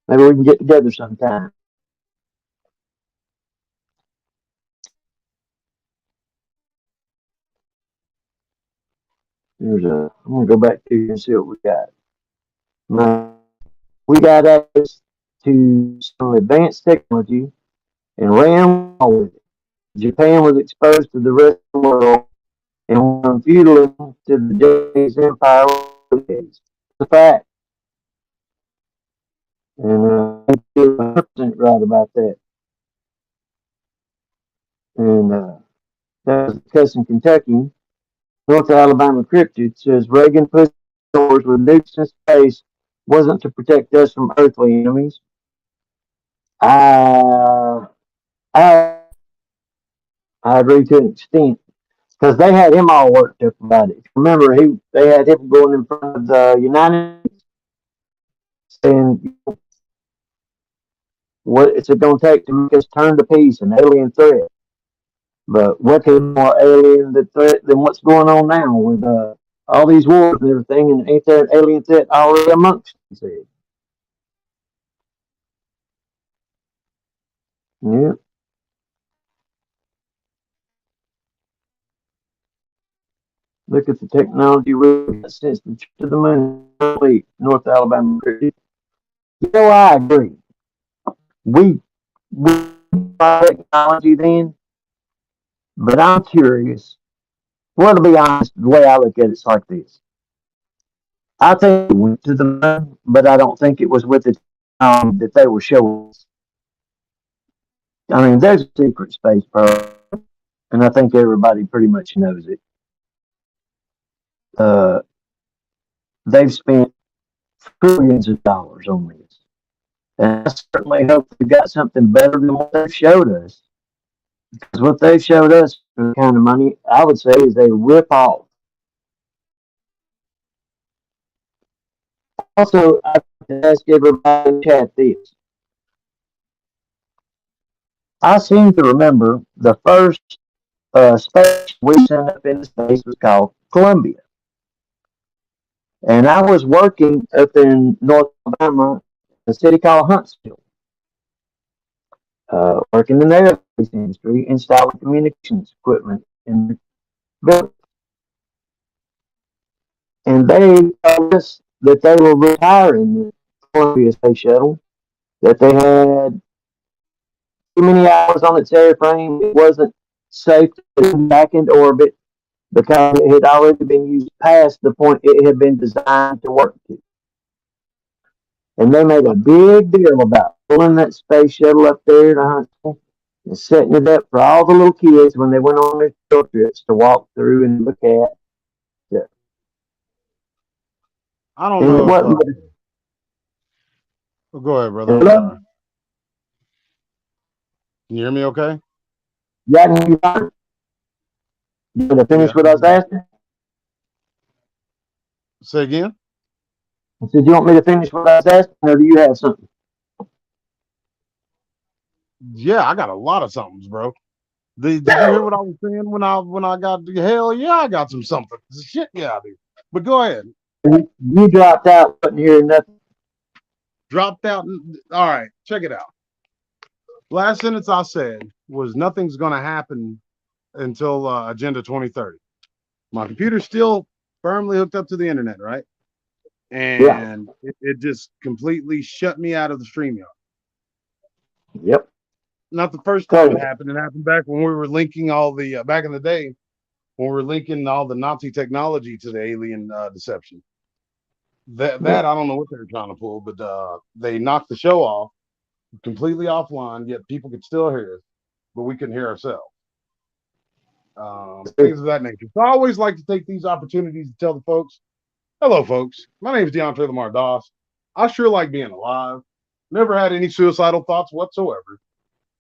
Maybe we can get together sometime. I'm gonna go back to here and see what we got. We got access to some advanced technology and ran with it. Japan was exposed to the rest of the world and won feudalism to the Japanese empire. It's a fact. And you're 100% right about that. And that was because in Kentucky, North Alabama Cryptid says Reagan pushed doors with nukes in space wasn't to protect us from earthly enemies. I I agree to an extent because they had him all worked up about it. Remember, they had him going in front of the United States saying, "What is it going to take to make us turn to peace and alien threat?" But what could more alien threat than what's going on now with all these wars and everything? And ain't there an alien threat already amongst us? Yeah. Look at the technology we've got since the trip to the moon, North Alabama. You know, I agree. We technology then, but I'm curious. Well, to be honest, the way I look at it's like this. I think we went to the moon, but I don't think it was with the that they were showing us. I mean, there's a secret space program, and I think everybody pretty much knows it. Uh, they've spent trillions of dollars on this. And I certainly hope they've got something better than what they've showed us. Because what they've showed us for the kind of money, I would say, is a rip off. Also, I have to ask everybody in chat this. I seem to remember the first space we sent up into space was called Columbia. And I was working up in North Alabama, a city called Huntsville, working in the aerospace industry, installing communications equipment in the building. And they told us that they were retiring the Columbia Space Shuttle, that they had too many hours on its airframe. It wasn't safe to put it back into orbit because it had already been used past the point it had been designed to work to. And they made a big deal about pulling that space shuttle up there to Huntsville and setting it up for all the little kids when they went on their field trips to walk through and look at. Yeah. I don't And it know. wasn't. Well, go ahead, brother. I'm Hello? sorry. Can you hear me okay? Yeah, you want to finish what I was asking? Say again? I said, you want me to finish what I was asking, or do you have something? Yeah, I got a lot of somethings, bro. Did you hear what I was saying when I got hell yeah, I got some something. Shit yeah, I do. But go ahead. You dropped out, couldn't hear nothing. Dropped out. All right, check it out. Last sentence I said was nothing's gonna happen until Agenda 2030. My computer's still firmly hooked up to the internet, right? Yeah. And it just completely shut me out of the StreamYard. Yep. Not the first time it Totally. happened. It happened back when we were linking all the back in the day when we were linking all the Nazi technology to the alien deception. Yeah. That I don't know what they were trying to pull, but they knocked the show off completely offline. Yet people could still hear us, but we couldn't hear ourselves. Things of that nature. So I always like to take these opportunities to tell the folks, hello, folks. My name is DeAndre Lamar Doss. I sure like being alive. Never had any suicidal thoughts whatsoever.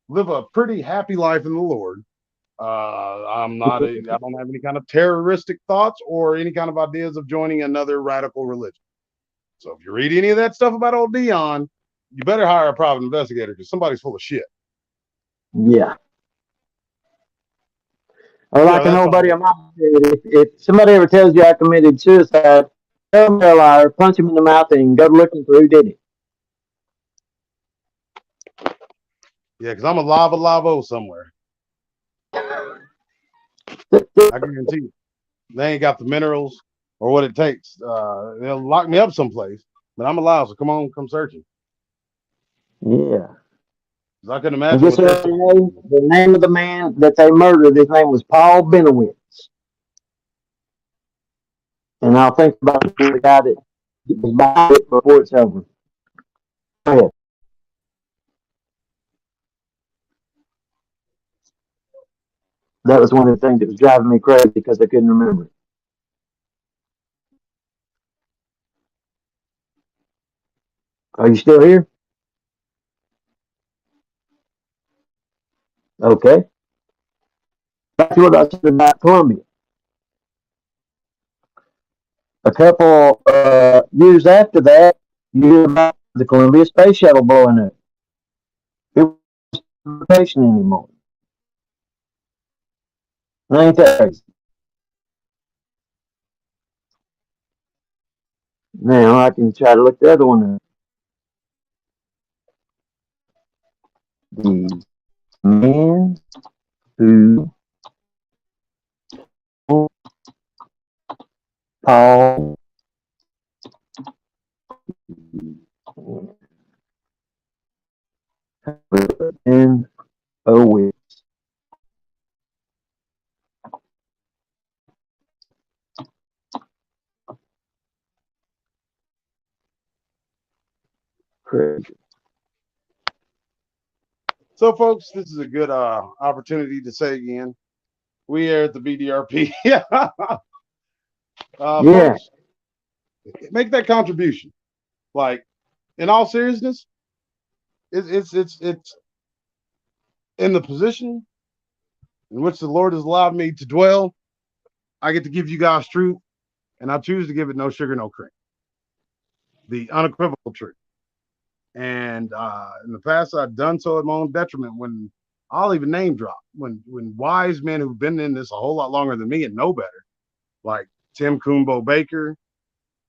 Live a pretty happy life in the Lord. I don't have any kind of terroristic thoughts or any kind of ideas of joining another radical religion. So if you read any of that stuff about old Dion, you better hire a private investigator because somebody's full of shit. Yeah. Or So like an that's old all. buddy of mine said, if somebody ever tells you I committed suicide, tell them they're a liar, punch them in the mouth, and go looking for who did Yeah, because I'm a lava somewhere. it. I guarantee you. They ain't got the minerals or what it takes. They'll lock me up someplace, but I'm alive. So come on, come searching. Yeah. Because I couldn't And imagine just what so they're you saying. know, the name of the man that they murdered, his name was Paul Benowitz. And I'll think about the guy that was behind it before it's over. Go ahead. That was one of the things that was driving me crazy because I couldn't remember it. Are you still here? Okay. Back to what I said about Columbia. A couple years after that, you hear about the Columbia Space Shuttle blowing up. It wasn't rotation anymore. Ain't that crazy? Now I can try to look the other one up. The man who Paul and Owen. Crazy. So, folks, this is a good opportunity to say again, we are at the BDRP. Yeah. Folks, make that contribution. Like, in all seriousness, it's in the position in which the Lord has allowed me to dwell. I get to give you guys truth, and I choose to give it no sugar, no cream, the unequivocal truth. And in the past, I've done so at my own detriment. When I'll even name drop when wise men who've been in this a whole lot longer than me and know better, like Tim Coombo Baker,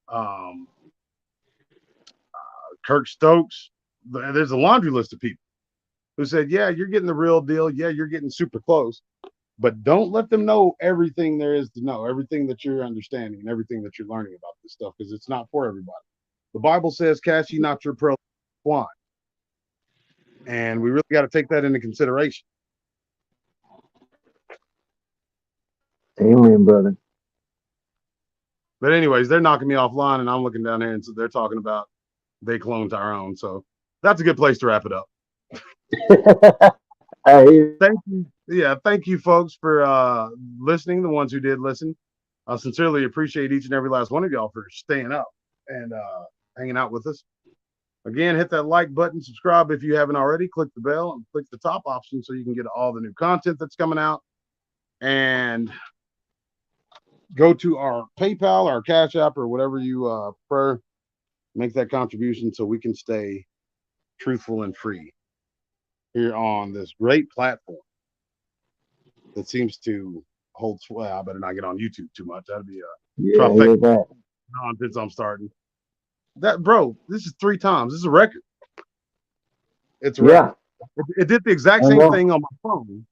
um, Kirk Stokes. There's a laundry list of people who said, "Yeah, you're getting the real deal. Yeah, you're getting super close, but don't let them know everything there is to know, everything that you're understanding, and everything that you're learning about this stuff, because it's not for everybody." The Bible says, "Cast ye not your pearls in swine," and we really got to take that into consideration. Amen, brother. But anyways, they're knocking me offline, and I'm looking down here, and so they're talking about they cloned Tyrone. So that's a good place to wrap it up. Hey, Thank you. Yeah, thank you, folks, for listening. The ones who did listen, I sincerely appreciate each and every last one of y'all for staying up and hanging out with us. Again, hit that like button, subscribe if you haven't already. Click the bell and click the top option so you can get all the new content that's coming out. And go to our PayPal, our Cash App, or whatever you prefer. Make that contribution so we can stay truthful and free here on this great platform. that seems to hold sway. I better not get on YouTube too much. That'd be a Yeah, trifecta hear that. nonsense I'm starting. That bro, this is 3 times. This is a record. It's a record. Yeah. It did the exact I same know. thing on my phone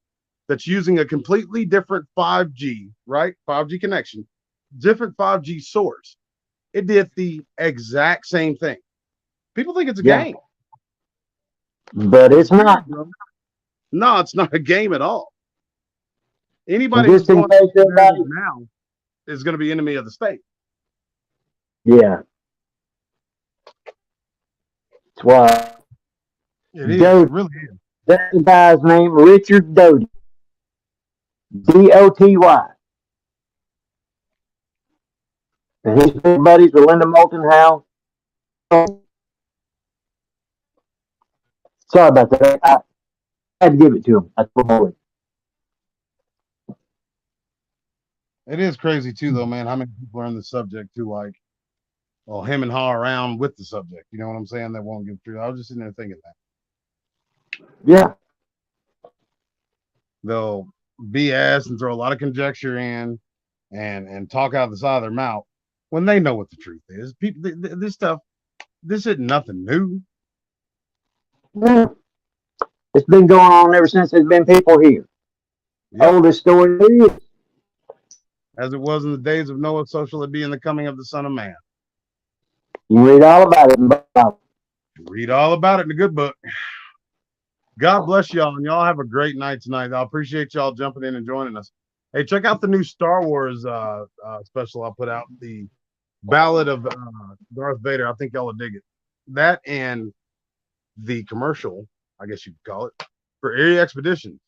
that's using a completely different 5G, right? 5G connection, different 5G source. It did the exact same thing. People think it's a Yeah. game. But it's not. Bro. No, it's not a game at all. And Anybody who's just in going case to everybody. now is going to be enemy of the state. Yeah. That's why. It is. Doty. It really is. That's the guy's name, Richard Doty. Doty. And he's big buddies with Linda Moulton Howe. Sorry about that. I had to give it to him. I told him. It is crazy too, though, man. How many people are in the subject too, like, well, him and haw around with the subject. You know what I'm saying? That won't give truth. I was just sitting there thinking that Yeah. they'll BS and throw a lot of conjecture in, and talk out the side of their mouth when they know what the truth is. People, this stuff, this isn't nothing new. Yeah. It's been going on ever since there's been people here. Yep. Oldest story there is. As it was in the days of Noah, so shall it be in the coming of the Son of Man. You can read all about it in the Bible. Read all about it in the good book. God bless y'all, and y'all have a great night tonight. I appreciate y'all jumping in and joining us. Hey, check out the new Star Wars special I put out, the Ballad of Darth Vader. I think y'all will dig it. That and the commercial, I guess you could call it, for Area Expeditions.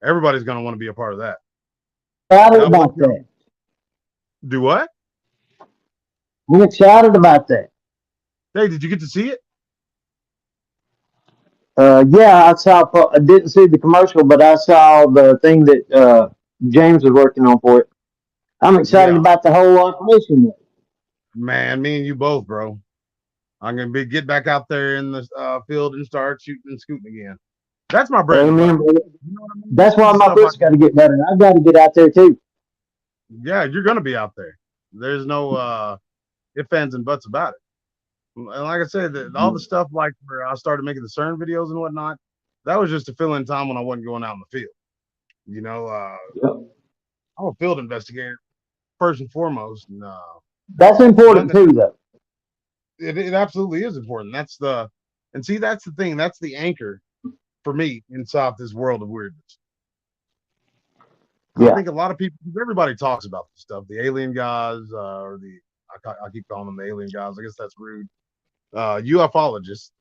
Everybody's going to want to be a part of that. Excited about that. Do what? I'm excited about that. Hey, did you get to see it? Yeah, I saw. I didn't see the commercial, but I saw the thing that James was working on for it. I'm excited about the whole operation. Man, me and you both, bro. I'm gonna get back out there in the field and start shooting and scooting again. That's my bread and butter. You know what I mean? That's why my book's got to get better. I've got to get out there too. Yeah, you're gonna be out there. There's no ifs, ands, and buts about it. And like I said, all the stuff like where I started making the CERN videos and whatnot, that was just to fill in time when I wasn't going out in the field. You know, I'm a field investigator first and foremost. And, that's important too, though. It absolutely is important. That's the thing. That's the anchor for me inside this world of weirdness. Yeah. I think a lot of people, everybody talks about this stuff, the alien guys, or I keep calling them the alien guys. I guess that's rude. UFOlogists,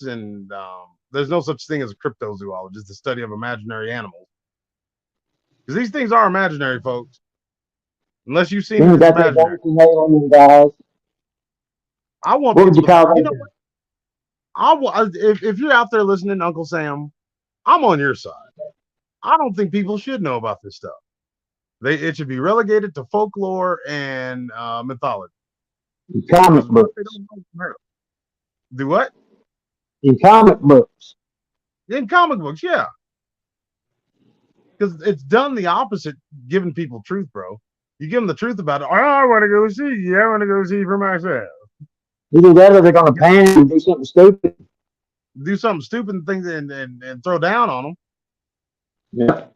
and there's no such thing as a cryptozoologist, the study of imaginary animals. Because these things are imaginary, folks. Unless you've seen it, it's imaginary. Alien guys. I want what would you people call to, that? if you're out there listening, Uncle Sam, I'm on your side. I don't think people should know about this stuff. It should be relegated to folklore and mythology. In comic books. Do what? In comic books. In comic books, yeah. Because it's done the opposite, giving people truth, bro. You give them the truth about it. Oh, I want to go see. Yeah, I want to go see for myself. Either that or they're going to panic and do something stupid. Do something stupid and things and throw down on them. Yeah.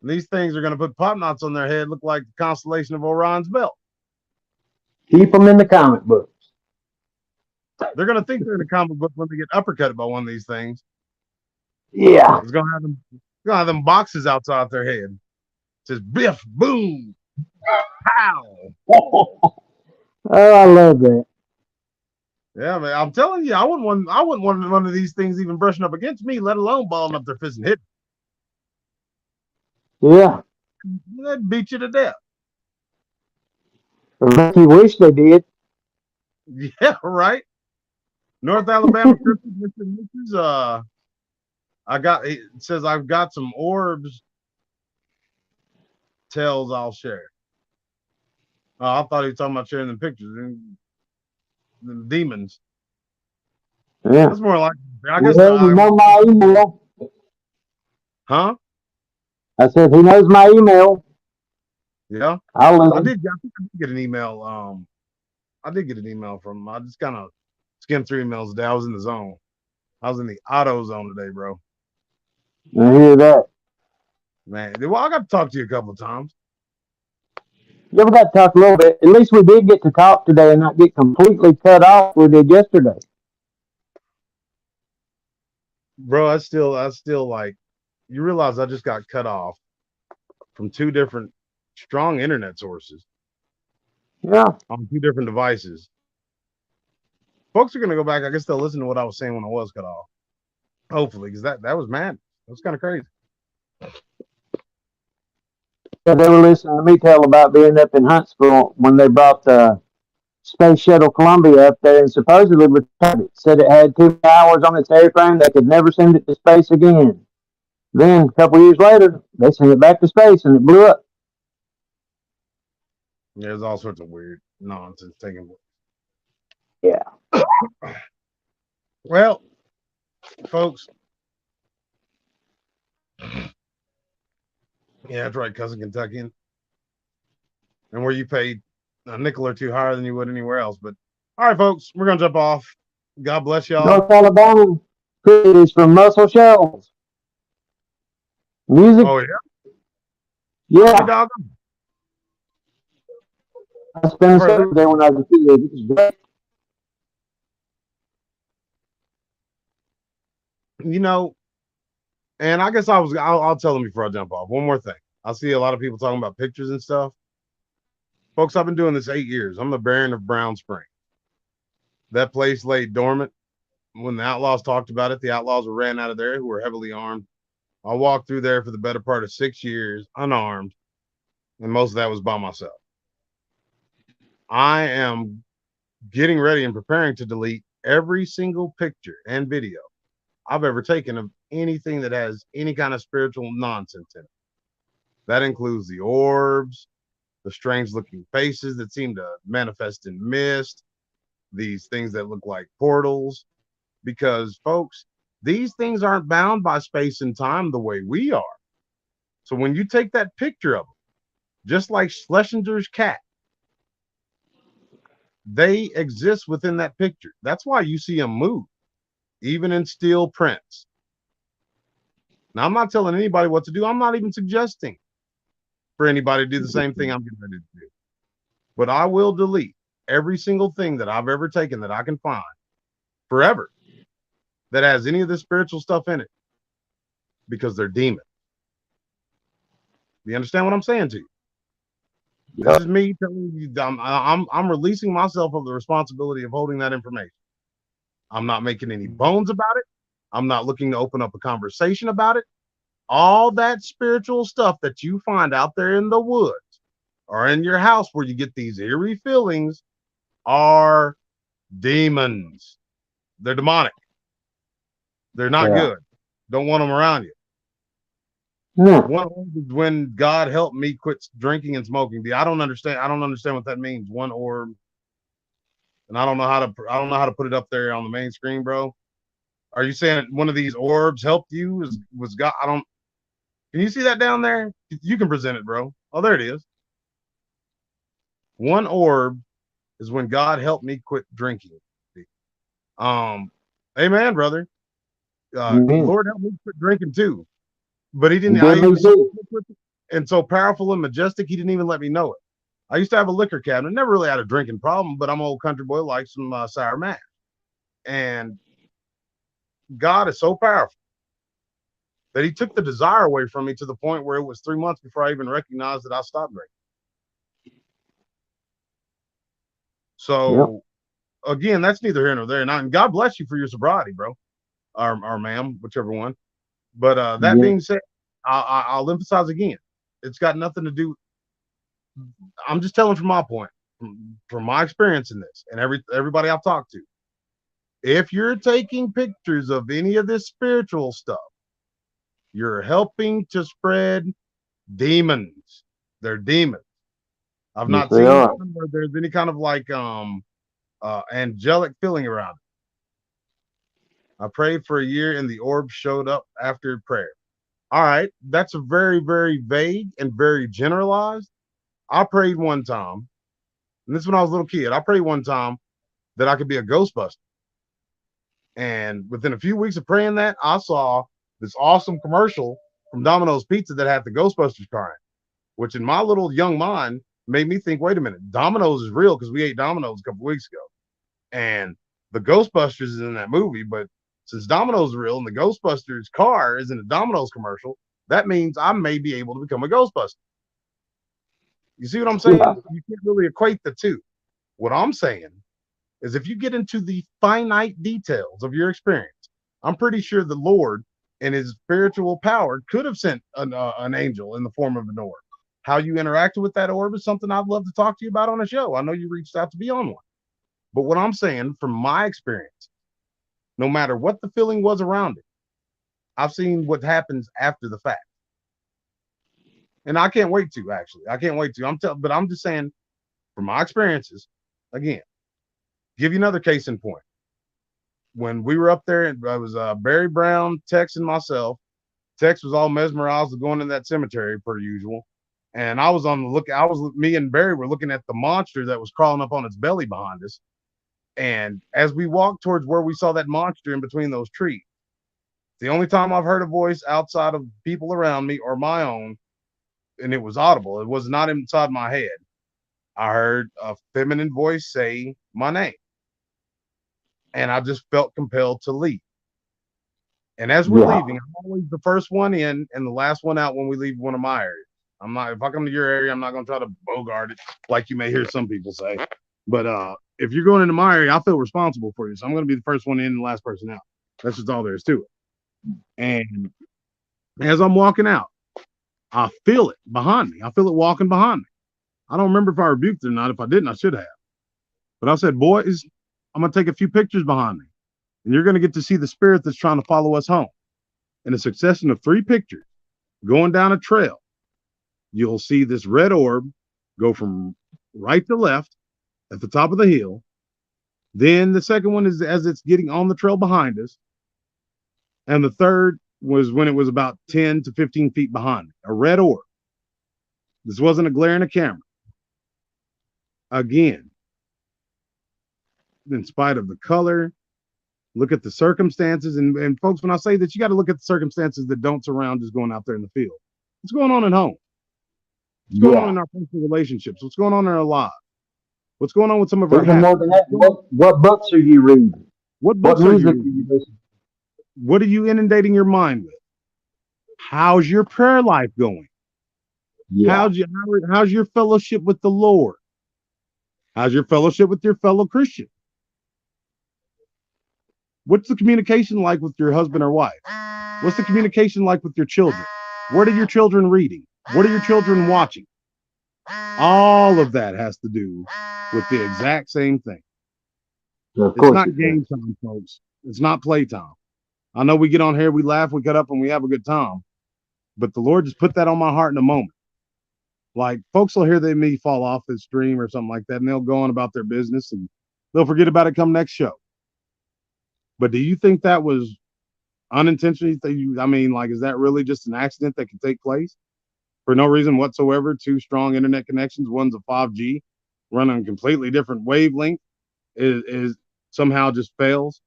And these things are going to put pop knots on their head, look like the constellation of Orion's belt. Keep them in the comic books. They're going to think they're in a comic book when they get uppercutted by one of these things. Yeah. It's going to have them boxes outside their head. It says biff, boom, pow. Oh, I love that. Yeah, man. I'm telling you, I wouldn't want one of these things even brushing up against me, let alone balling up their fist and hitting. Yeah. That'd beat you to death. You wish they did. Yeah, right. North Alabama Christian Mrs. It says I've got some orbs. Tells I'll share. I thought he was talking about sharing the pictures and the demons. Yeah. That's more like I guess you know my email. Huh? I said he knows my email. Yeah. I'll let I him. did. I think I did get an email. I did get an email from him. I just kind of skimmed through emails today. I was in the zone. I was in the auto zone today, bro. I hear that. Man, well, I got to talk to you a couple of times, Yeah, we got to talk a little bit. At least we did get to talk today and not get completely cut off we did yesterday. bro. I still like. You realize I just got cut off from two different strong internet sources Yeah. on two different devices. Folks are gonna go back. I guess they'll listen to what I was saying when I was cut off. Hopefully, because that was mad. That was kind of crazy. Yeah, they were listening to me tell about being up in Huntsville when they brought the Space Shuttle Columbia up there and supposedly returned it. Said it had too many hours on its airframe, they could never send it to space again. Then, a couple years later, they sent it back to space and it blew up. Yeah, there's all sorts of weird nonsense taking place. Yeah. Well, folks. Yeah, that's right, cousin Kentuckian. And where you paid a nickel or two higher than you would anywhere else. But all right, folks, we're gonna jump off. God bless y'all. North Alabama is from Muscle Shoals. Music, Oh yeah, yeah. hey, dog. I spent I've a heard that. summer there when I was a kid. It was great. You know, and I guess I'll tell them before I jump off. One more thing. I see a lot of people talking about pictures and stuff. Folks, I've been doing this 8 years. I'm the Baron of Brown Spring. That place lay dormant when the outlaws talked about it. The outlaws were ran out of there who were heavily armed. I walked through there for the better part of 6 years, unarmed, and most of that was by myself. I am getting ready and preparing to delete every single picture and video I've ever taken of anything that has any kind of spiritual nonsense in it. That includes the orbs, the strange looking faces that seem to manifest in mist, these things that look like portals. Because, folks, these things aren't bound by space and time the way we are. So when you take that picture of them, just like Schlesinger's cat, they exist within that picture. That's why you see them move, even in steel prints. Now, I'm not telling anybody what to do. I'm not even suggesting for anybody to do the same thing I'm getting ready to do. But I will delete every single thing that I've ever taken that I can find forever that has any of this spiritual stuff in it because they're demons. You understand what I'm saying to you? This is me telling you I'm releasing myself of the responsibility of holding that information. I'm not making any bones about it. I'm not looking to open up a conversation about it. All that spiritual stuff that you find out there in the woods or in your house where you get these eerie feelings are demons. They're demonic. They're not good. Don't want them around you. Yeah. One is when God helped me quit drinking and smoking. I don't understand. I don't understand what that means. One orb, and I don't know how to put it up there on the main screen, bro. Are you saying one of these orbs helped you? Was God? I don't. Can you see that down there? You can present it, bro. Oh, there it is. One orb is when God helped me quit drinking. Amen, brother. Lord help me quit drinking too. But he didn't. He was so and so powerful and majestic, he didn't even let me know it. I used to have a liquor cabinet. Never really had a drinking problem, but I'm an old country boy, like some sour mash. And God is so powerful that he took the desire away from me to the point where it was 3 months before I even recognized that I stopped drinking. So, again, that's neither here nor there. And God bless you for your sobriety, bro, or ma'am, whichever one. But that being said, I'll emphasize again, it's got nothing to do. I'm just telling from my point, from my experience in this, and everybody I've talked to. If you're taking pictures of any of this spiritual stuff, you're helping to spread demons. They're demons. I've not seen one where there's any kind of like angelic feeling around it. I prayed for a year and the orb showed up after prayer. All right, that's a very, very vague and very generalized. I prayed one time, and this is when I was a little kid. I prayed one time that I could be a Ghostbuster. And within a few weeks of praying that, I saw this awesome commercial from Domino's Pizza that had the Ghostbusters car in, which in my little young mind made me think, wait a minute, Domino's is real because we ate Domino's a couple weeks ago. And the Ghostbusters is in that movie, but since Domino's is real and the Ghostbusters car is in a Domino's commercial, that means I may be able to become a Ghostbuster. You see what I'm saying? Yeah. You can't really equate the two. What I'm saying is if you get into the finite details of your experience, I'm pretty sure the Lord and his spiritual power could have sent an angel in the form of an orb. How you interacted with that orb is something I'd love to talk to you about on a show. I know you reached out to be on one. But what I'm saying from my experience, no matter what the feeling was around it, I've seen what happens after the fact. And I can't wait to, actually. I can't wait to. But I'm just saying, from my experiences, again, give you another case in point. When we were up there, it was Barry Brown, Tex, and myself. Tex was all mesmerized with going in that cemetery per usual. And I was on the look. Me and Barry were looking at the monster that was crawling up on its belly behind us. And as we walked towards where we saw that monster in between those trees, the only time I've heard a voice outside of people around me or my own, and it was audible. It was not inside my head. I heard a feminine voice say my name. And I just felt compelled to leave. And as we're leaving, I'm always the first one in and the last one out when we leave one of my areas. If I come to your area, I'm not going to try to bogart it like you may hear some people say. But if you're going into my area, I feel responsible for you. So I'm going to be the first one in and the last person out. That's just all there is to it. And as I'm walking out, I feel it behind me. I feel it walking behind me. I don't remember if I rebuked it or not. If I didn't, I should have. But I said, boys, I'm going to take a few pictures behind me. And you're going to get to see the spirit that's trying to follow us home. In a succession of 3 pictures, going down a trail, you'll see this red orb go from right to left at the top of the hill. Then the second one is as it's getting on the trail behind us. And the third was when it was about 10 to 15 feet behind it, a red orb. This wasn't a glare in a camera. Again, in spite of the color, look at the circumstances. And folks, when I say that, you got to look at the circumstances that don't surround just going out there in the field. What's going on at home? What's going on in our personal relationships? What's going on in our lives? What's going on with some of our Even more than that, what books are you reading? What books are you music reading? What are you inundating your mind with? How's your prayer life going? Yeah. How's your fellowship with the Lord? How's your fellowship with your fellow Christian? What's the communication like with your husband or wife? What's the communication like with your children? What are your children reading? What are your children watching? All of that has to do with the exact same thing. It's not game time, folks. It's not playtime. I know we get on here, we laugh, we cut up, and we have a good time. But the Lord just put that on my heart in a moment. Like, folks will hear me fall off this stream or something like that, and they'll go on about their business, and they'll forget about it come next show. But do you think that was unintentionally? Is that really just an accident that can take place for no reason whatsoever? 2 strong internet connections, one's a 5G, running a completely different wavelength, is somehow just fails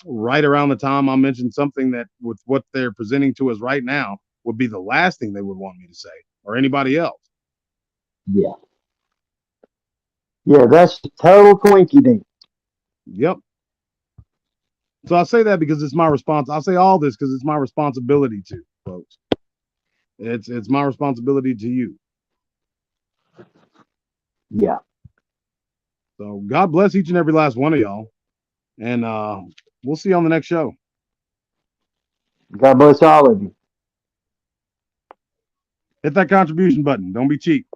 right around the time I mentioned something that with what they're presenting to us right now would be the last thing they would want me to say or anybody else. Yeah. Yeah, that's total coinky dink. Yep. So I say that because it's my response. I say all this because it's my responsibility to folks. It's my responsibility to you. Yeah. So God bless each and every last one of y'all. And we'll see you on the next show. God bless all of you. Hit that contribution button. Don't be cheap.